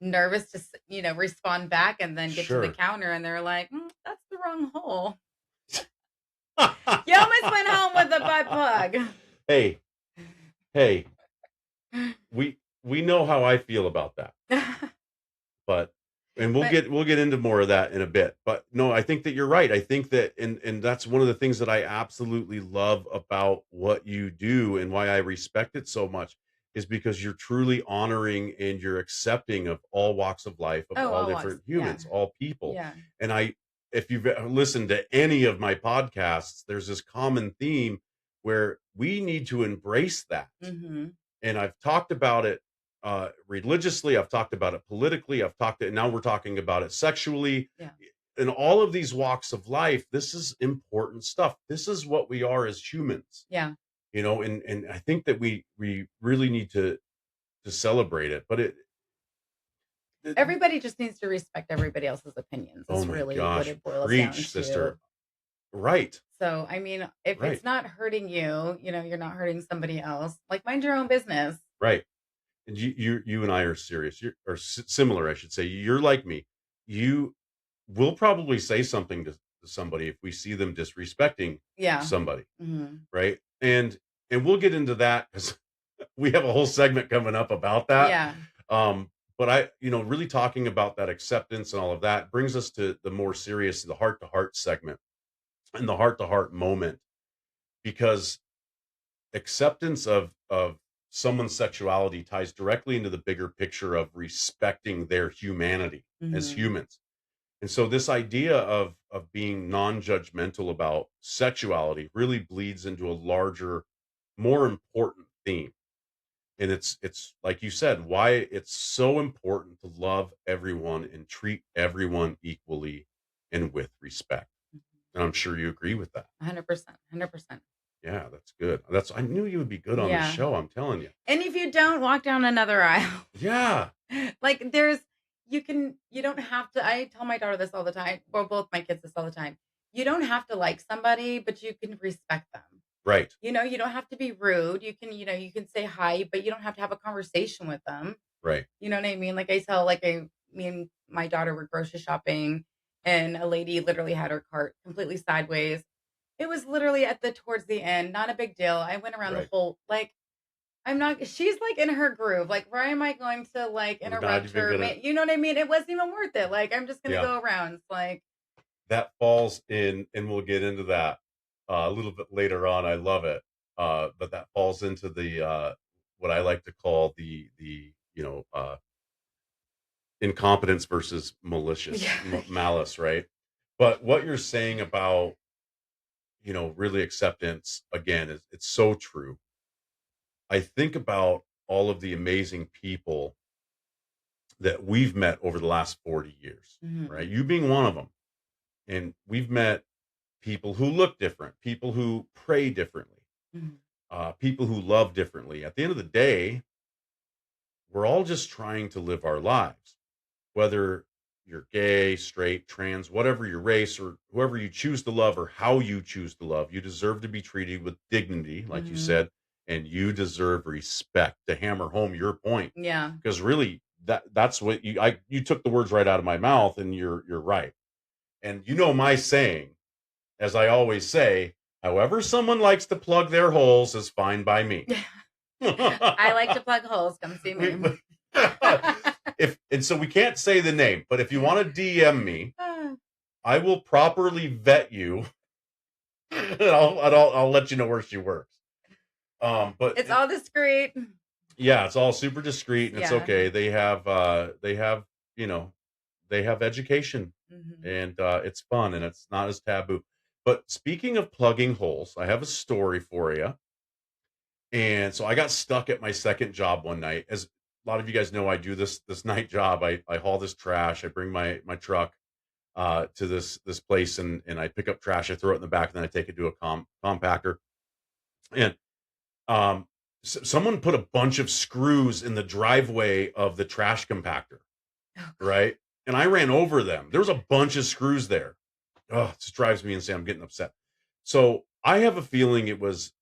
Speaker 2: nervous to, respond back and then get to the
Speaker 1: Sure.
Speaker 2: counter and they're like, that's the wrong hole. You almost went home with a butt plug.
Speaker 1: Hey, hey, we know how I feel about that. But and we'll
Speaker 2: But
Speaker 1: get into more of that in a bit. But no, I think that you're right. I think that and that's one of the things that I absolutely love about what you do and why I respect it so much is because you're truly honoring and you're accepting of all walks of life, of
Speaker 2: oh,
Speaker 1: all
Speaker 2: all walks.
Speaker 1: different
Speaker 2: Yeah.
Speaker 1: humans, all people.
Speaker 2: Yeah.
Speaker 1: And if you've listened to any of my podcasts, there's this common theme where we need to embrace that.
Speaker 2: Mhm.
Speaker 1: And I've talked about it religiously, I've talked about it politically, I've talked it now we're talking about it sexually.
Speaker 2: Yeah.
Speaker 1: In all of these walks of life, this is important stuff. This is what we are as humans,
Speaker 2: Yeah.
Speaker 1: and I think that we really need to celebrate it. But it
Speaker 2: Everybody just needs to respect everybody else's opinions
Speaker 1: oh
Speaker 2: is
Speaker 1: my
Speaker 2: really what
Speaker 1: gosh,
Speaker 2: it boils down
Speaker 1: preach,
Speaker 2: to.
Speaker 1: sister. Right,
Speaker 2: So, I mean, if
Speaker 1: right,
Speaker 2: it's not hurting you, you're not hurting somebody else. Like mind your own business.
Speaker 1: right. And you and I are serious. Or similar, I should say. You're like me. You will probably say something to somebody if we see them disrespecting
Speaker 2: Yeah.
Speaker 1: somebody,
Speaker 2: Mhm.
Speaker 1: right? And we'll get into that because we have a whole segment coming up about that.
Speaker 2: Yeah.
Speaker 1: But really talking about that acceptance and all of that brings us to the more serious, the heart to heart segment and the heart to heart moment, because acceptance of someone's sexuality ties directly into the bigger picture of respecting their humanity as
Speaker 2: Mhm.
Speaker 1: humans. And so this idea of being non-judgmental about sexuality really bleeds into a larger, more important theme. And it's like you said, why it's so important to love everyone and treat everyone equally and with respect. And I'm sure you agree with that.
Speaker 2: 100%. 100%.
Speaker 1: Yeah, that's good. I knew you would be good on the
Speaker 2: Yeah.
Speaker 1: show. I'm telling you.
Speaker 2: And if you don't, walk down another aisle.
Speaker 1: Yeah.
Speaker 2: Like you don't have to. I tell my daughter this all the time. Well, both my kids this all the time. You don't have to like somebody, but you can respect them.
Speaker 1: Right.
Speaker 2: You don't have to be rude. You can say hi, but you don't have to have a conversation with them.
Speaker 1: Right.
Speaker 2: You know what I mean? Like me and my daughter were grocery shopping, and a lady literally had her cart completely sideways. It was literally towards the end, not a big deal. I went around the
Speaker 1: Right.
Speaker 2: whole, like, she's like in her groove. Like, why am I going to like
Speaker 1: I'm glad
Speaker 2: interrupt
Speaker 1: you've been
Speaker 2: her?
Speaker 1: gonna.
Speaker 2: You know what I mean? It wasn't even worth it. Like, I'm just going to
Speaker 1: Yeah.
Speaker 2: go around. It's like,
Speaker 1: That falls in, and we'll get into that a little bit later on. I love it. But that falls into the what I like to call the incompetence versus malicious
Speaker 2: yeah.
Speaker 1: malice, right? But what you're saying about really acceptance again is it's so true. I think about all of the amazing people that we've met over the last 40 years,
Speaker 2: Mhm.
Speaker 1: right? You being one of them. And we've met people who look different, people who pray differently,
Speaker 2: Mhm.
Speaker 1: people who love differently. At the end of the day, we're all just trying to live our lives, whether you're gay, straight, trans, whatever your race or whoever you choose to love or how you choose to love. You deserve to be treated with dignity, like you
Speaker 2: Mhm.
Speaker 1: said, and you deserve respect, to hammer home your point.
Speaker 2: Yeah.
Speaker 1: Because really that's what you took the words right out of my mouth, and you're right. And my saying, as I always say, however someone likes to plug their holes is fine by me.
Speaker 2: I like to plug holes. Come see me.
Speaker 1: So we can't say the name, but if you want to DM me, I will properly vet you, and I'll let you know where she works. But
Speaker 2: it's all discreet.
Speaker 1: Yeah, it's all super discreet, and it's
Speaker 2: Yeah.
Speaker 1: okay. They have they have education,
Speaker 2: Mhm.
Speaker 1: and it's fun, and it's not as taboo. But speaking of plugging holes, I have a story for you. And so I got stuck at my second job one night. As a lot of you guys know, I do this night job. I haul this trash. I bring my truck to this place, and I pick up trash. I throw it in the back, and then I take it to a compactor. And someone put a bunch of screws in the driveway of the trash compactor,
Speaker 2: Oh,
Speaker 1: right? And I ran over them. There was a bunch of screws there. Oh, it just drives me insane. I'm getting upset. So I have a feeling it was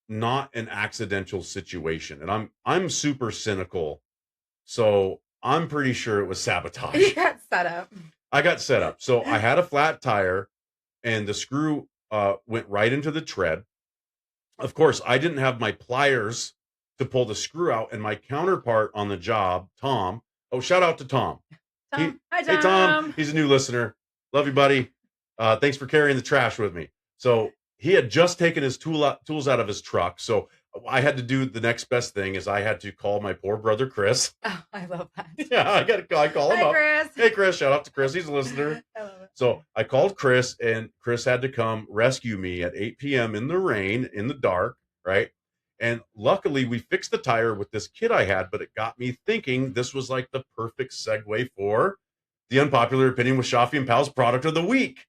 Speaker 1: not an accidental situation, and I'm super cynical, so I'm pretty sure it was sabotage.
Speaker 2: You got set up.
Speaker 1: I got set up. So I had a flat tire, and the screw went right into the tread. Of course, I didn't have my pliers to pull the screw out, and my counterpart on the job, Tom. Oh, shout out to Tom.
Speaker 2: Tom. Hi,
Speaker 1: Hey, Tom. He's a new listener. Love you, buddy. Thanks for carrying the trash with me. So he had just taken his tools out of his truck. So I had to do the next best thing is I had to call my poor brother, Chris.
Speaker 2: Oh, I love that.
Speaker 1: Yeah, I call him
Speaker 2: Hi,
Speaker 1: up.
Speaker 2: Chris.
Speaker 1: Hey, Chris. Shout out to Chris. He's a listener.
Speaker 2: I love it.
Speaker 1: So I called Chris, and Chris had to come rescue me at 8 p.m. in the rain, in the dark, right? And luckily, we fixed the tire with this kit I had, but it got me thinking this was like the perfect segue for the Unpopular Opinion with Schaafy and Pals product of the week.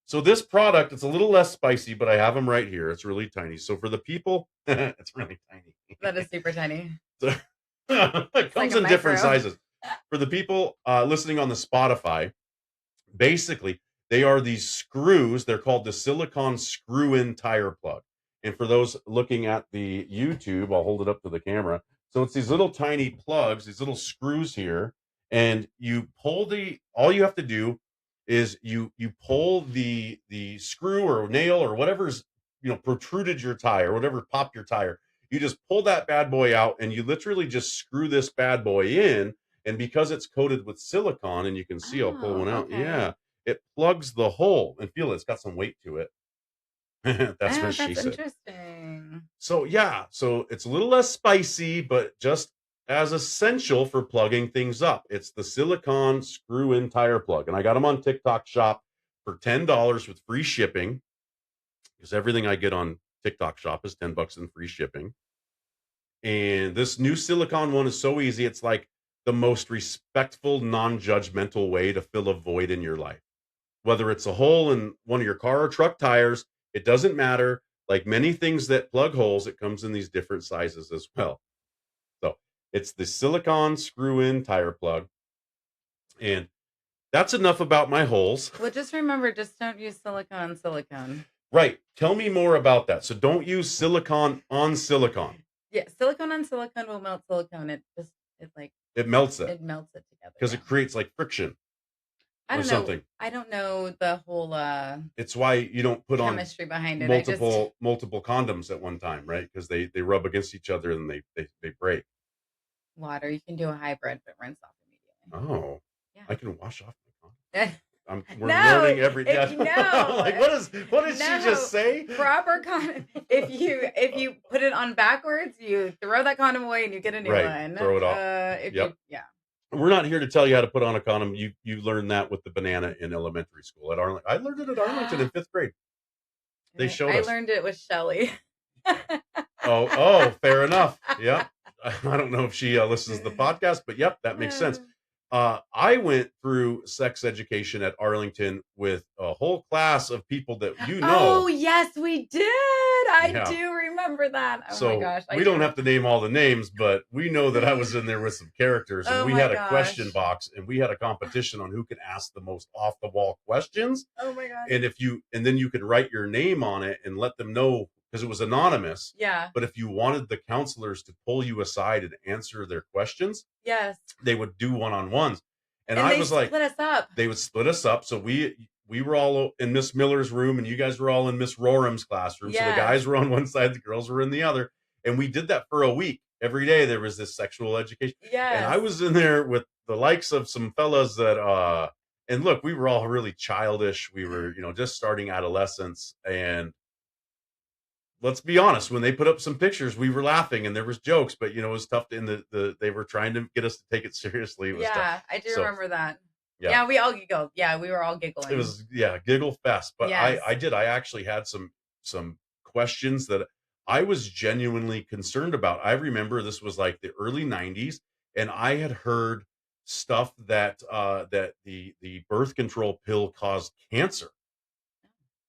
Speaker 1: So this product, it's a little less spicy, but I have them right here. It's really tiny. So for the people, it's really tiny.
Speaker 2: That is super tiny.
Speaker 1: So, it comes
Speaker 2: like
Speaker 1: in different sizes. For the people listening on the Spotify, basically, they are these screws. They're called the silicone screw-in tire plug. And for those looking at the YouTube, I'll hold it up to the camera. So it's these little tiny plugs, these little screws here, and you pull all you have to do is you pull the screw or nail or whatever's protruded your tire, whatever popped your tire. You just pull that bad boy out, and you literally just screw this bad boy in. And because it's coated with silicone, and you can see, I'll pull one out.
Speaker 2: Okay.
Speaker 1: Yeah, it plugs the hole, and feel it. It's got some weight to it. That's what she said.
Speaker 2: Interesting.
Speaker 1: So yeah, so it's a little less spicy, but just as essential for plugging things up. It's the silicone screw-in tire plug, and I got them on TikTok Shop for $10 with free shipping, because everything I get on TikTok Shop is $10 and free shipping. And this new silicone one is so easy. It's like the most respectful, non-judgmental way to fill a void in your life. Whether it's a hole in one of your car or truck tires, it doesn't matter. Like many things that plug holes, it comes in these different sizes as well. So it's the silicone screw-in tire plug. And that's enough about my holes.
Speaker 2: Well, just remember, just don't use silicone on silicone.
Speaker 1: Right. Tell me more about that. So don't use silicone on silicone.
Speaker 2: Yeah, silicone on silicone will melt silicone. It
Speaker 1: melts it
Speaker 2: it melts it together.
Speaker 1: because
Speaker 2: Yeah.
Speaker 1: it creates like friction
Speaker 2: I
Speaker 1: or
Speaker 2: don't know.
Speaker 1: something.
Speaker 2: I don't know the whole
Speaker 1: It's why you don't put on
Speaker 2: chemistry behind it.
Speaker 1: multiple condoms at one time, right? Because they rub against each other and they break.
Speaker 2: Water. You can do a hybrid, but rinse off immediately.
Speaker 1: Oh,
Speaker 2: Yeah.
Speaker 1: I can wash off my condom. We're
Speaker 2: No,
Speaker 1: learning every day.
Speaker 2: if you know-
Speaker 1: Like what did she just say?
Speaker 2: Proper condom. If you put it on backwards, you throw that condom away and you get a new
Speaker 1: Right,
Speaker 2: one.
Speaker 1: throw it off. Yep. We're not here to tell you how to put on a condom. You learned that with the banana in elementary school at Arlington. I learned it at Arlington in 5th grade. They showed us.
Speaker 2: I learned it with Shelly.
Speaker 1: Oh, fair enough. Yep. I don't know if she listens to the podcast, but yep, that makes sense. I went through sex education at Arlington with a whole class of people that you know.
Speaker 2: Oh, yes, we did. I do remember that. Oh my gosh.
Speaker 1: We don't have to name all the names, but we know that I was in there with some characters, and we had a question box, and we had a competition on who could ask the most off the wall questions.
Speaker 2: Oh my gosh.
Speaker 1: And then you could write your name on it and let them know, because it was anonymous.
Speaker 2: Yeah.
Speaker 1: But if you wanted the counselors to pull you aside and answer their questions,
Speaker 2: yes,
Speaker 1: they would do one-on-ones. And
Speaker 2: I
Speaker 1: was like,
Speaker 2: split us up.
Speaker 1: They would split us up. So we were all in Miss Miller's room, and you guys were all in Miss Roram's classroom.
Speaker 2: Yes.
Speaker 1: So the guys were on one side, the girls were in the other. And we did that for a week. Every day there was this sexual education.
Speaker 2: Yes.
Speaker 1: And I was in there with the likes of some fellas that and look, we were all really childish. We were, just starting adolescence. And let's be honest, when they put up some pictures, we were laughing and there was jokes, but it was tough they were trying to get us to take it seriously. It was tough.
Speaker 2: I do remember that.
Speaker 1: Yeah,
Speaker 2: we all giggled. Yeah, we were all giggling.
Speaker 1: It was giggle fest. But
Speaker 2: yes.
Speaker 1: I actually had some questions that I was genuinely concerned about. I remember this was like the early 90s, and I had heard stuff that that the birth control pill caused cancer.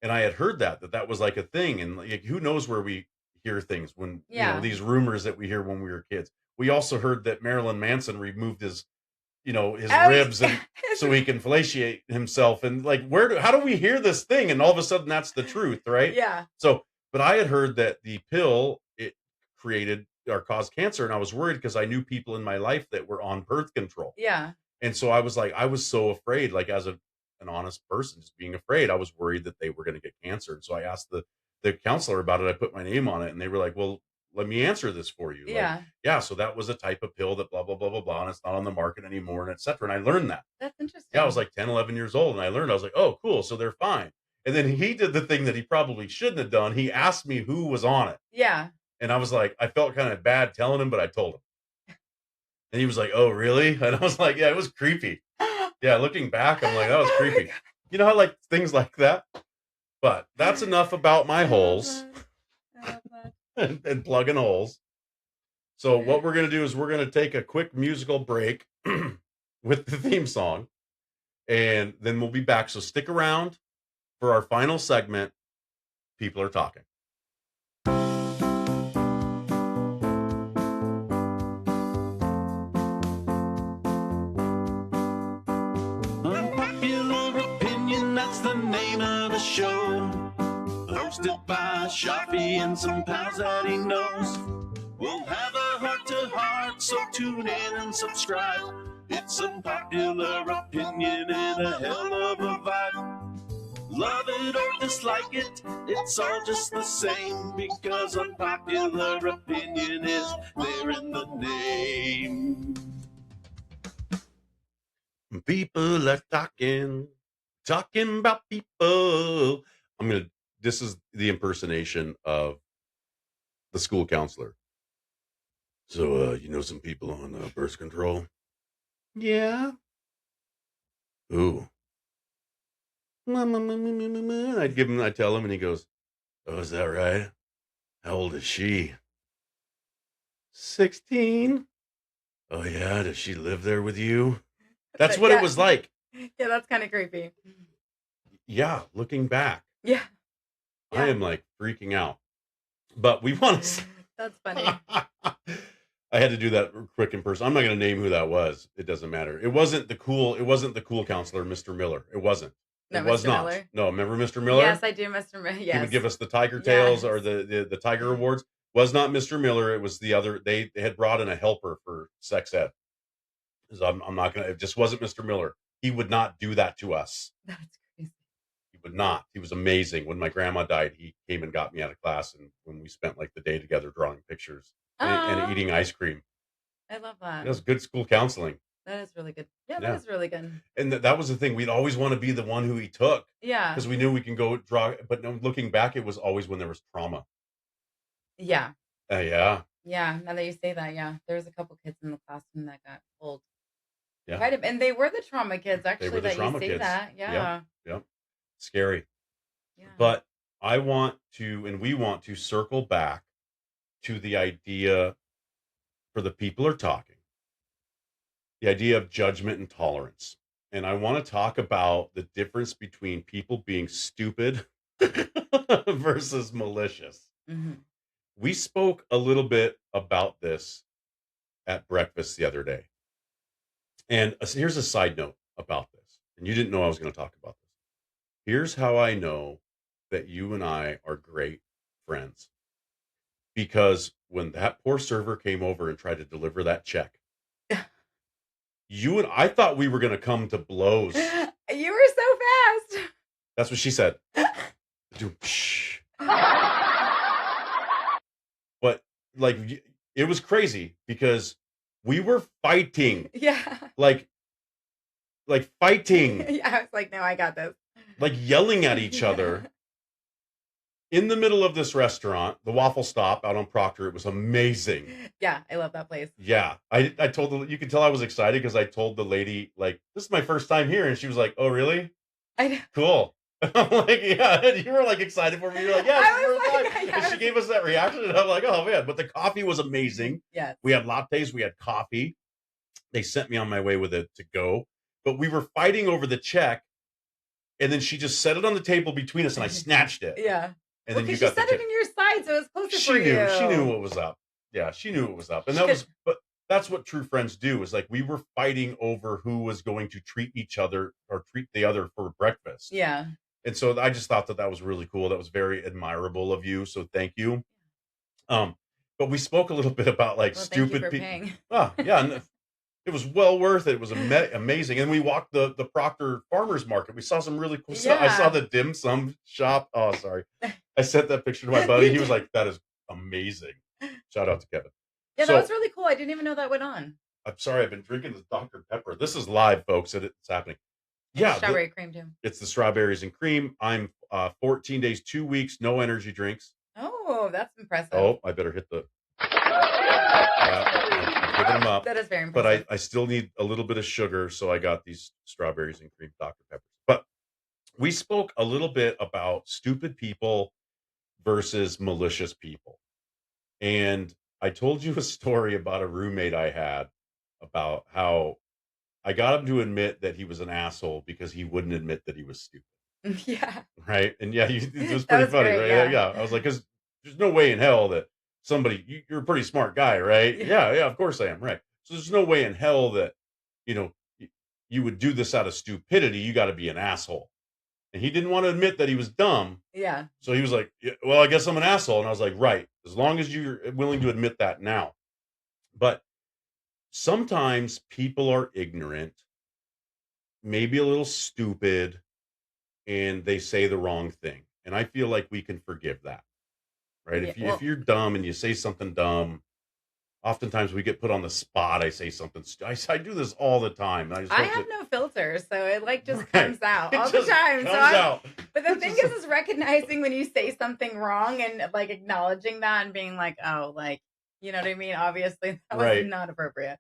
Speaker 1: And I had heard that was like a thing. And like, who knows where we hear things when, these rumors that we hear when we were kids. We also heard that Marilyn Manson removed his ribs and so he can fellatiate himself. And like, how do we hear this thing? And all of a sudden that's the truth, right?
Speaker 2: Yeah.
Speaker 1: So, but I had heard that the pill, it created or caused cancer. And I was worried because I knew people in my life that were on birth control.
Speaker 2: Yeah.
Speaker 1: And so I was so afraid, like as an honest person, just being afraid. I was worried that they were going to get cancer. And so I asked the counselor about it. I put my name on it, and they were like, well, let me answer this for you.
Speaker 2: Yeah.
Speaker 1: Like, so that was a type of pill that blah, blah, blah, blah, blah. And it's not on the market anymore, and et cetera. And I learned that.
Speaker 2: That's interesting.
Speaker 1: Yeah. I was like 10, 11 years old. And I learned, I was like, oh, cool. So they're fine. And then he did the thing that he probably shouldn't have done. He asked me who was on it.
Speaker 2: Yeah.
Speaker 1: And I was like, I felt kind of bad telling him, but I told him. And he was like, oh, really? And I was like, yeah, it was creepy. Yeah. Looking back, I'm like, that was creepy. You know how like things like that? But that's enough about my holes and plugging holes. So what we're going to do is we're going to take a quick musical break with the theme song, and then we'll be back. So stick around for our final segment. People are talking.
Speaker 3: Unpopular Opinion, that's the name of the show. Hosted by Schaafy and some pals that he knows. We'll have a heart-to-heart, so tune in and subscribe. It's Unpopular Opinion and a hell of a vibe. Love it or dislike it, it's all just the same, because Unpopular Opinion is there in the name.
Speaker 1: People are talking about people. This is the impersonation of the school counselor. So, some people on birth control? Yeah. Ooh. I'd tell him, and he goes, oh, is that right? How old is she? 16? Oh, yeah. Does she live there with you? That's
Speaker 2: But
Speaker 1: what it
Speaker 2: yeah,
Speaker 1: was like.
Speaker 2: yeah, that's kind of creepy.
Speaker 1: Yeah. Looking back,
Speaker 2: Yeah,
Speaker 1: I
Speaker 2: yeah,
Speaker 1: am like freaking out. But we want to.
Speaker 2: that's funny.
Speaker 1: I had to do that quick in person. I'm not going to name who that was. It doesn't matter. It wasn't the cool counselor, Mr. Miller. It wasn't. It
Speaker 2: No,
Speaker 1: was
Speaker 2: Mr.
Speaker 1: not.
Speaker 2: Miller.
Speaker 1: No, remember Mr. Miller?
Speaker 2: Yes, I do, Mr. Miller.
Speaker 1: He would give
Speaker 2: Yes,
Speaker 1: us the Tiger Tails
Speaker 2: yes.
Speaker 1: or the Tiger Awards. Was not Mr. Miller. It was the other. They had brought in a helper for sex ed. So I'm not gonna. It just wasn't Mr. Miller. He would not do that to us.
Speaker 2: That's crazy.
Speaker 1: He would not. He was amazing. When my grandma died, he came and got me out of class, and when we spent like the day together drawing pictures and
Speaker 2: Oh,
Speaker 1: eating ice cream.
Speaker 2: I love
Speaker 1: It
Speaker 2: that.
Speaker 1: was good school counseling.
Speaker 2: That is really good. Yeah,
Speaker 1: Yeah.
Speaker 2: that is really good.
Speaker 1: And that was the thing. We'd always want to be the one who he took
Speaker 2: Yeah,
Speaker 1: because we knew we can go draw. But no, looking back, it was always when there was trauma.
Speaker 2: yeah,
Speaker 1: Yeah,
Speaker 2: yeah. Now that you say that, yeah, there was a couple kids in the classroom that got pulled.
Speaker 1: yeah.
Speaker 2: Quite and they were the trauma kids,
Speaker 1: They
Speaker 2: actually,
Speaker 1: were the
Speaker 2: that you
Speaker 1: trauma
Speaker 2: say
Speaker 1: kids.
Speaker 2: that. Yeah,
Speaker 1: Yep. Scary.
Speaker 2: yeah.
Speaker 1: But I want to, and we want to circle back to the idea for the people are talking, the idea of judgment and tolerance. And I want to talk about the difference between people being stupid versus malicious.
Speaker 2: hmm
Speaker 1: We spoke a little bit about this at breakfast the other day. And here's a side note about this. And you didn't know I was going to talk about this. Here's how I know that you and I are great friends. Because when that poor server came over and tried to deliver that check, I thought we were going to come to blows.
Speaker 2: You were so fast.
Speaker 1: That's what she said. Shh. But like, it was crazy because we were fighting,
Speaker 2: Yeah,
Speaker 1: like fighting,
Speaker 2: yeah. I was like, no, I got this.
Speaker 1: like yelling at each other in the middle of this restaurant, the Waffle Stop out on Proctor. It was amazing.
Speaker 2: Yeah, I love that place.
Speaker 1: Yeah, I told you could tell I was excited because I told the lady, like, this is my first time here, and she was like, oh really?
Speaker 2: I know.
Speaker 1: Cool. I'm like, yeah. And you were like excited for me. You're like, yeah,
Speaker 2: I
Speaker 1: it's
Speaker 2: was
Speaker 1: the first
Speaker 2: like,
Speaker 1: time.
Speaker 2: yeah,
Speaker 1: And
Speaker 2: I
Speaker 1: she
Speaker 2: was-
Speaker 1: gave us that reaction, and I'm like, oh man. But the coffee was amazing.
Speaker 2: Yes.
Speaker 1: We had lattes, we had coffee. They sent me on my way with it to go, but we were fighting over the check, and then she just set it on the table between us, and I snatched it.
Speaker 2: Yeah.
Speaker 1: And
Speaker 2: Well,
Speaker 1: then you
Speaker 2: because
Speaker 1: got
Speaker 2: she
Speaker 1: the
Speaker 2: set
Speaker 1: check.
Speaker 2: it in your side, so it was closer
Speaker 1: She
Speaker 2: for
Speaker 1: knew.
Speaker 2: you.
Speaker 1: She knew what was up. Yeah, she knew what was up, and
Speaker 2: She
Speaker 1: that
Speaker 2: could-
Speaker 1: was. But that's what true friends do. Is like we were fighting over who was going to treat each other or treat the other for breakfast.
Speaker 2: Yeah.
Speaker 1: And so I just thought that was really cool. That was very admirable of you. So thank you. But we spoke a little bit about like
Speaker 2: Well, thank you
Speaker 1: stupid
Speaker 2: for
Speaker 1: people.
Speaker 2: paying.
Speaker 1: Oh, yeah. And it was well worth it. It was amazing. And we walked the Proctor Farmers Market. We saw some really cool stuff. I saw
Speaker 2: Yeah.
Speaker 1: the dim sum shop. Oh, sorry. I sent that picture to my buddy. He was like, that is amazing. Shout out to Kevin.
Speaker 2: Yeah,
Speaker 1: So-
Speaker 2: that was really cool. I didn't even know that went on.
Speaker 1: I'm sorry. I've been drinking this Dr. Pepper. This is live, folks. It's happening.
Speaker 2: And
Speaker 1: Yeah.
Speaker 2: strawberry cream too.
Speaker 1: It's the strawberries and cream. I'm 14 days, 2 weeks, no energy drinks.
Speaker 2: Oh, that's impressive.
Speaker 1: Oh, I better hit the. I'm giving them up.
Speaker 2: That is very
Speaker 1: But
Speaker 2: impressive.
Speaker 1: I still need a little bit of sugar, so I got these strawberries and cream Dr. Peppers. But we spoke a little bit about stupid people versus malicious people. And I told you a story about a roommate I had about how I got him to admit that he was an asshole because he wouldn't admit that he was stupid.
Speaker 2: Yeah.
Speaker 1: Right. And yeah, it was
Speaker 2: That
Speaker 1: pretty
Speaker 2: was
Speaker 1: funny,
Speaker 2: great,
Speaker 1: right?
Speaker 2: yeah.
Speaker 1: I was like, because there's no way in hell that you're a pretty smart guy, right?
Speaker 2: Yeah.
Speaker 1: Yeah, of course I am, right? So there's no way in hell that, you would do this out of stupidity. You got to be an asshole. And he didn't want to admit that he was dumb.
Speaker 2: Yeah.
Speaker 1: So he was like, yeah, well, I guess I'm an asshole. And I was like, right. As long as you're willing to admit that now. But sometimes people are ignorant, maybe a little stupid, and they say the wrong thing. And I feel like we can forgive that, right?
Speaker 2: Yeah,
Speaker 1: If you're dumb and you say something dumb, oftentimes we get put on the spot. I say something. I do this all the time. I
Speaker 2: I have no filter, so it like just
Speaker 1: Right.
Speaker 2: comes out
Speaker 1: It
Speaker 2: all the
Speaker 1: just
Speaker 2: time.
Speaker 1: comes
Speaker 2: So I'm,
Speaker 1: out.
Speaker 2: but the
Speaker 1: It's
Speaker 2: thing
Speaker 1: just-
Speaker 2: is recognizing when you say something wrong and like acknowledging that and being like, oh, like, you know what I mean? Obviously, that
Speaker 1: Right.
Speaker 2: was not appropriate.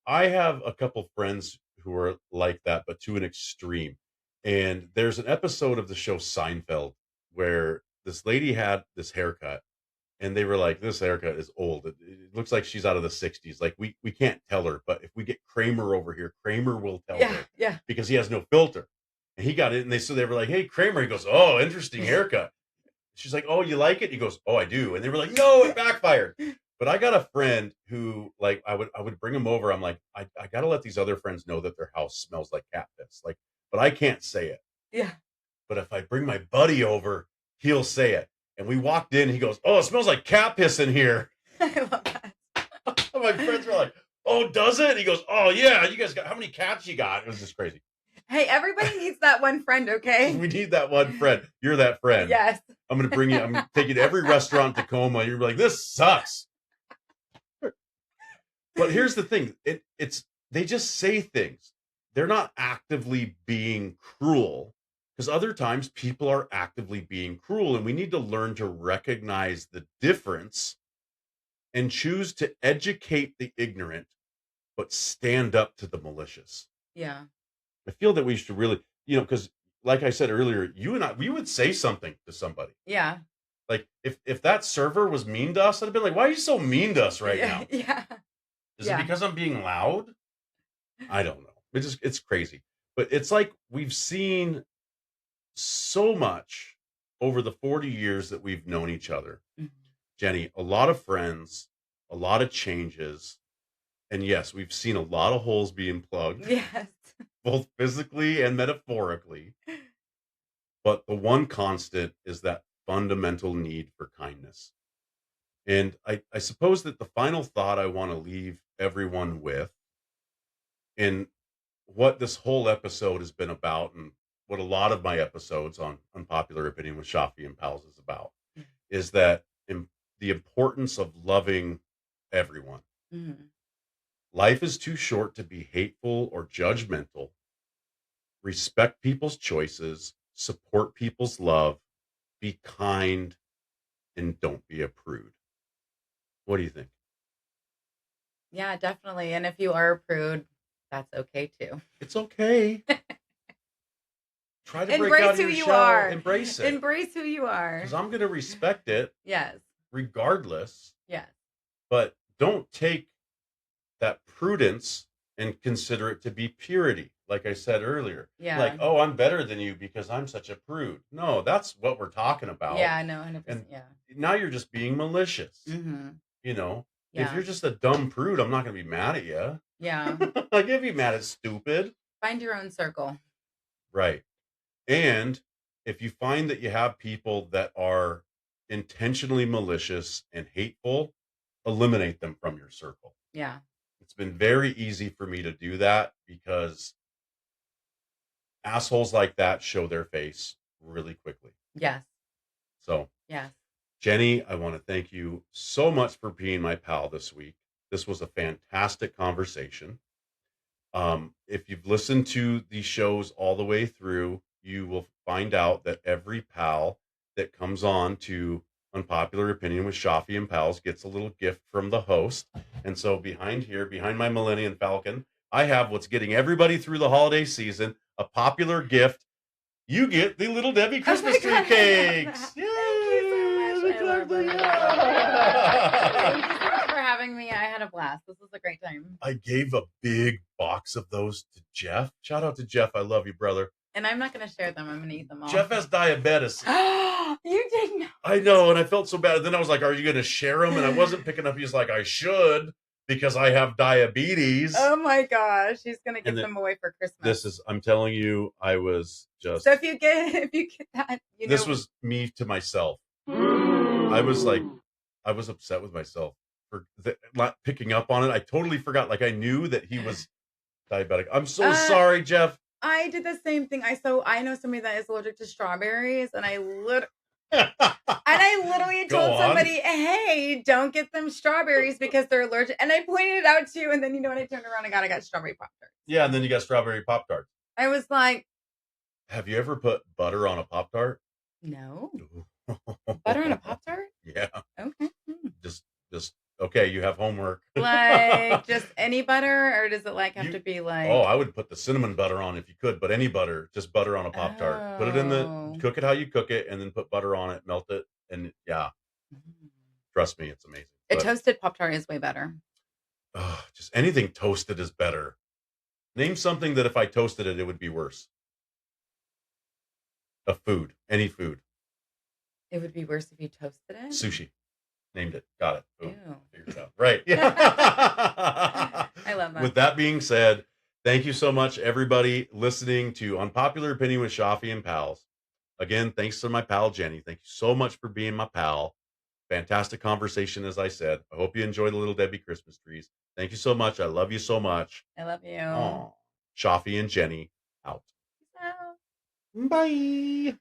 Speaker 1: I have a couple friends who are like that, but to an extreme. And there's an episode of the show Seinfeld where this lady had this haircut, and they were like, "This haircut is old. It looks like she's out of the '60s. Like we can't tell her, but if we get Kramer over here, Kramer will tell
Speaker 2: Yeah,
Speaker 1: her
Speaker 2: yeah.
Speaker 1: because he has no filter." And he got it, and they were like, "Hey, Kramer." He goes, "Oh, interesting haircut." She's like, "Oh, you like it?" He goes, "Oh, I do." And they were like, "No, it backfired." But I got a friend who, like, I would bring him over. I'm like, I gotta let these other friends know that their house smells like cat piss. Like, but I can't say it.
Speaker 2: Yeah.
Speaker 1: But if I bring my buddy over, he'll say it. And we walked in, he goes, "Oh, it smells like cat piss in here."
Speaker 2: I love that.
Speaker 1: My friends were like, "Oh, does it?" He goes, "Oh yeah, you guys got how many cats you got?" It was just crazy.
Speaker 2: Hey, everybody needs that one friend, okay?
Speaker 1: We need that one friend. You're that friend.
Speaker 2: Yes.
Speaker 1: I'm gonna bring you, I'm gonna take you to every restaurant in Tacoma. You're like, "This sucks." But here's the thing. It's they just say things. They're not actively being cruel. Because other times people are actively being cruel, and we need to learn to recognize the difference and choose to educate the ignorant, but stand up to the malicious.
Speaker 2: Yeah.
Speaker 1: I feel that we should really, because like I said earlier, you and I, we would say something to somebody.
Speaker 2: Yeah.
Speaker 1: Like if that server was mean to us, I'd have been like, "Why are you so mean to us right now?
Speaker 2: Yeah.
Speaker 1: Is
Speaker 2: Yeah.
Speaker 1: it because I'm being loud?" I don't know. It's crazy. But it's like we've seen so much over the 40 years that we've known each other.
Speaker 2: Mhm.
Speaker 1: Jenni, a lot of friends, a lot of changes. And yes, we've seen a lot of holes being plugged,
Speaker 2: Yes.
Speaker 1: both physically and metaphorically. But the one constant is that fundamental need for kindness. And I suppose that the final thought I want to leave everyone with, and what this whole episode has been about, and what a lot of my episodes on Unpopular Opinion with Schaafy and Pals is about,
Speaker 2: Mhm.
Speaker 1: is that the importance of loving everyone.
Speaker 2: Mhm.
Speaker 1: Life is too short to be hateful or judgmental. Respect people's choices, support people's love, be kind, and don't be a prude. What do you think?
Speaker 2: Yeah, definitely. And if you are a prude, that's okay too.
Speaker 1: It's okay. Try to break out
Speaker 2: Embrace
Speaker 1: of
Speaker 2: who
Speaker 1: your
Speaker 2: you
Speaker 1: shell.
Speaker 2: are.
Speaker 1: Embrace it.
Speaker 2: Embrace who you are.
Speaker 1: Because I'm going to respect it
Speaker 2: Yes.
Speaker 1: regardless.
Speaker 2: Yes.
Speaker 1: But don't take that prudence and consider it to be purity. Like I said earlier,
Speaker 2: Yeah.
Speaker 1: like, "Oh, I'm better than you because I'm such a prude." No, that's what we're talking about.
Speaker 2: Yeah, I know, 100%.
Speaker 1: And
Speaker 2: Yeah.
Speaker 1: now you're just being malicious.
Speaker 2: Mm-hmm.
Speaker 1: If
Speaker 2: Yeah.
Speaker 1: you're just a dumb prude, I'm not going to be mad at you.
Speaker 2: Yeah.
Speaker 1: I can't be mad at stupid.
Speaker 2: Find your own circle.
Speaker 1: Right. And if you find that you have people that are intentionally malicious and hateful, eliminate them from your circle.
Speaker 2: Yeah.
Speaker 1: It's been very easy for me to do that because assholes like that show their face really quickly.
Speaker 2: Yes.
Speaker 1: So,
Speaker 2: Yes.
Speaker 1: Jenni, I want to thank you so much for being my pal this week. This was a fantastic conversation. If you've listened to these shows all the way through, you will find out that every pal that comes on to Unpopular Opinion with Schaafy and Pals gets a little gift from the host. And so behind my Millennium Falcon, I have what's getting everybody through the holiday season, a popular gift. You get the Little Debbie Christmas tree
Speaker 2: God,
Speaker 1: cakes.
Speaker 2: Thank you so much. I love them. Thank you so much for having me. I had a blast. This was a great time.
Speaker 1: I gave a big box of those to Jeff. Shout out to Jeff. I love you, brother.
Speaker 2: And I'm not going to share them. I'm going to eat them all.
Speaker 1: Jeff has diabetes.
Speaker 2: You did not.
Speaker 1: I know, and I felt so bad. Then I was like, "Are you going to share them?" And I wasn't picking up. He's like, "I should because I have diabetes."
Speaker 2: Oh my gosh. He's going to give
Speaker 1: And
Speaker 2: them away for Christmas.
Speaker 1: I'm telling you, I was just.
Speaker 2: So if you get that,
Speaker 1: This was me to myself. I was upset with myself for not picking up on it. I totally forgot. Like I knew that he was diabetic. I'm so sorry, Jeff.
Speaker 2: I did the same thing. I know somebody that is allergic to strawberries, and I literally
Speaker 1: Go
Speaker 2: told
Speaker 1: on.
Speaker 2: somebody, "Hey, don't get them strawberries because they're allergic." And I pointed it out to you, and then when I turned around, I got strawberry Pop-Tarts.
Speaker 1: Yeah, and then you got strawberry Pop-Tarts.
Speaker 2: I was like,
Speaker 1: Have you ever put butter on a Pop-Tart?
Speaker 2: "No, butter on a Pop-Tart?
Speaker 1: Yeah.
Speaker 2: Okay,
Speaker 1: Just okay, you have homework.
Speaker 2: like just any butter, or does it have to be like?"
Speaker 1: Oh, I would put the cinnamon butter on if you could, but any butter, just butter on a Pop-Tart. Put it in
Speaker 2: Oh.
Speaker 1: cook it how you cook it, and then put butter on it, melt it, and yeah.
Speaker 2: Mm.
Speaker 1: Trust me, it's amazing.
Speaker 2: A
Speaker 1: But,
Speaker 2: toasted Pop-Tart is way better.
Speaker 1: just anything toasted is better. Name something that if I toasted it, it would be worse. A food, any food.
Speaker 2: It would be worse if you toasted it.
Speaker 1: Sushi. Named it. Got it. Boom.
Speaker 2: Ew.
Speaker 1: Figured it out. Right. Yeah.
Speaker 2: I love that.
Speaker 1: With that being said, thank you so much, everybody, listening to Unpopular Opinion with Schaafy and Pals. Again, thanks to my pal, Jenny. Thank you so much for being my pal. Fantastic conversation, as I said. I hope you enjoy the Little Debbie Christmas trees. Thank you so much. I love you so much.
Speaker 2: I love you.
Speaker 1: Aw. Schaafy and Jenny out.
Speaker 2: Peace out.
Speaker 1: Bye.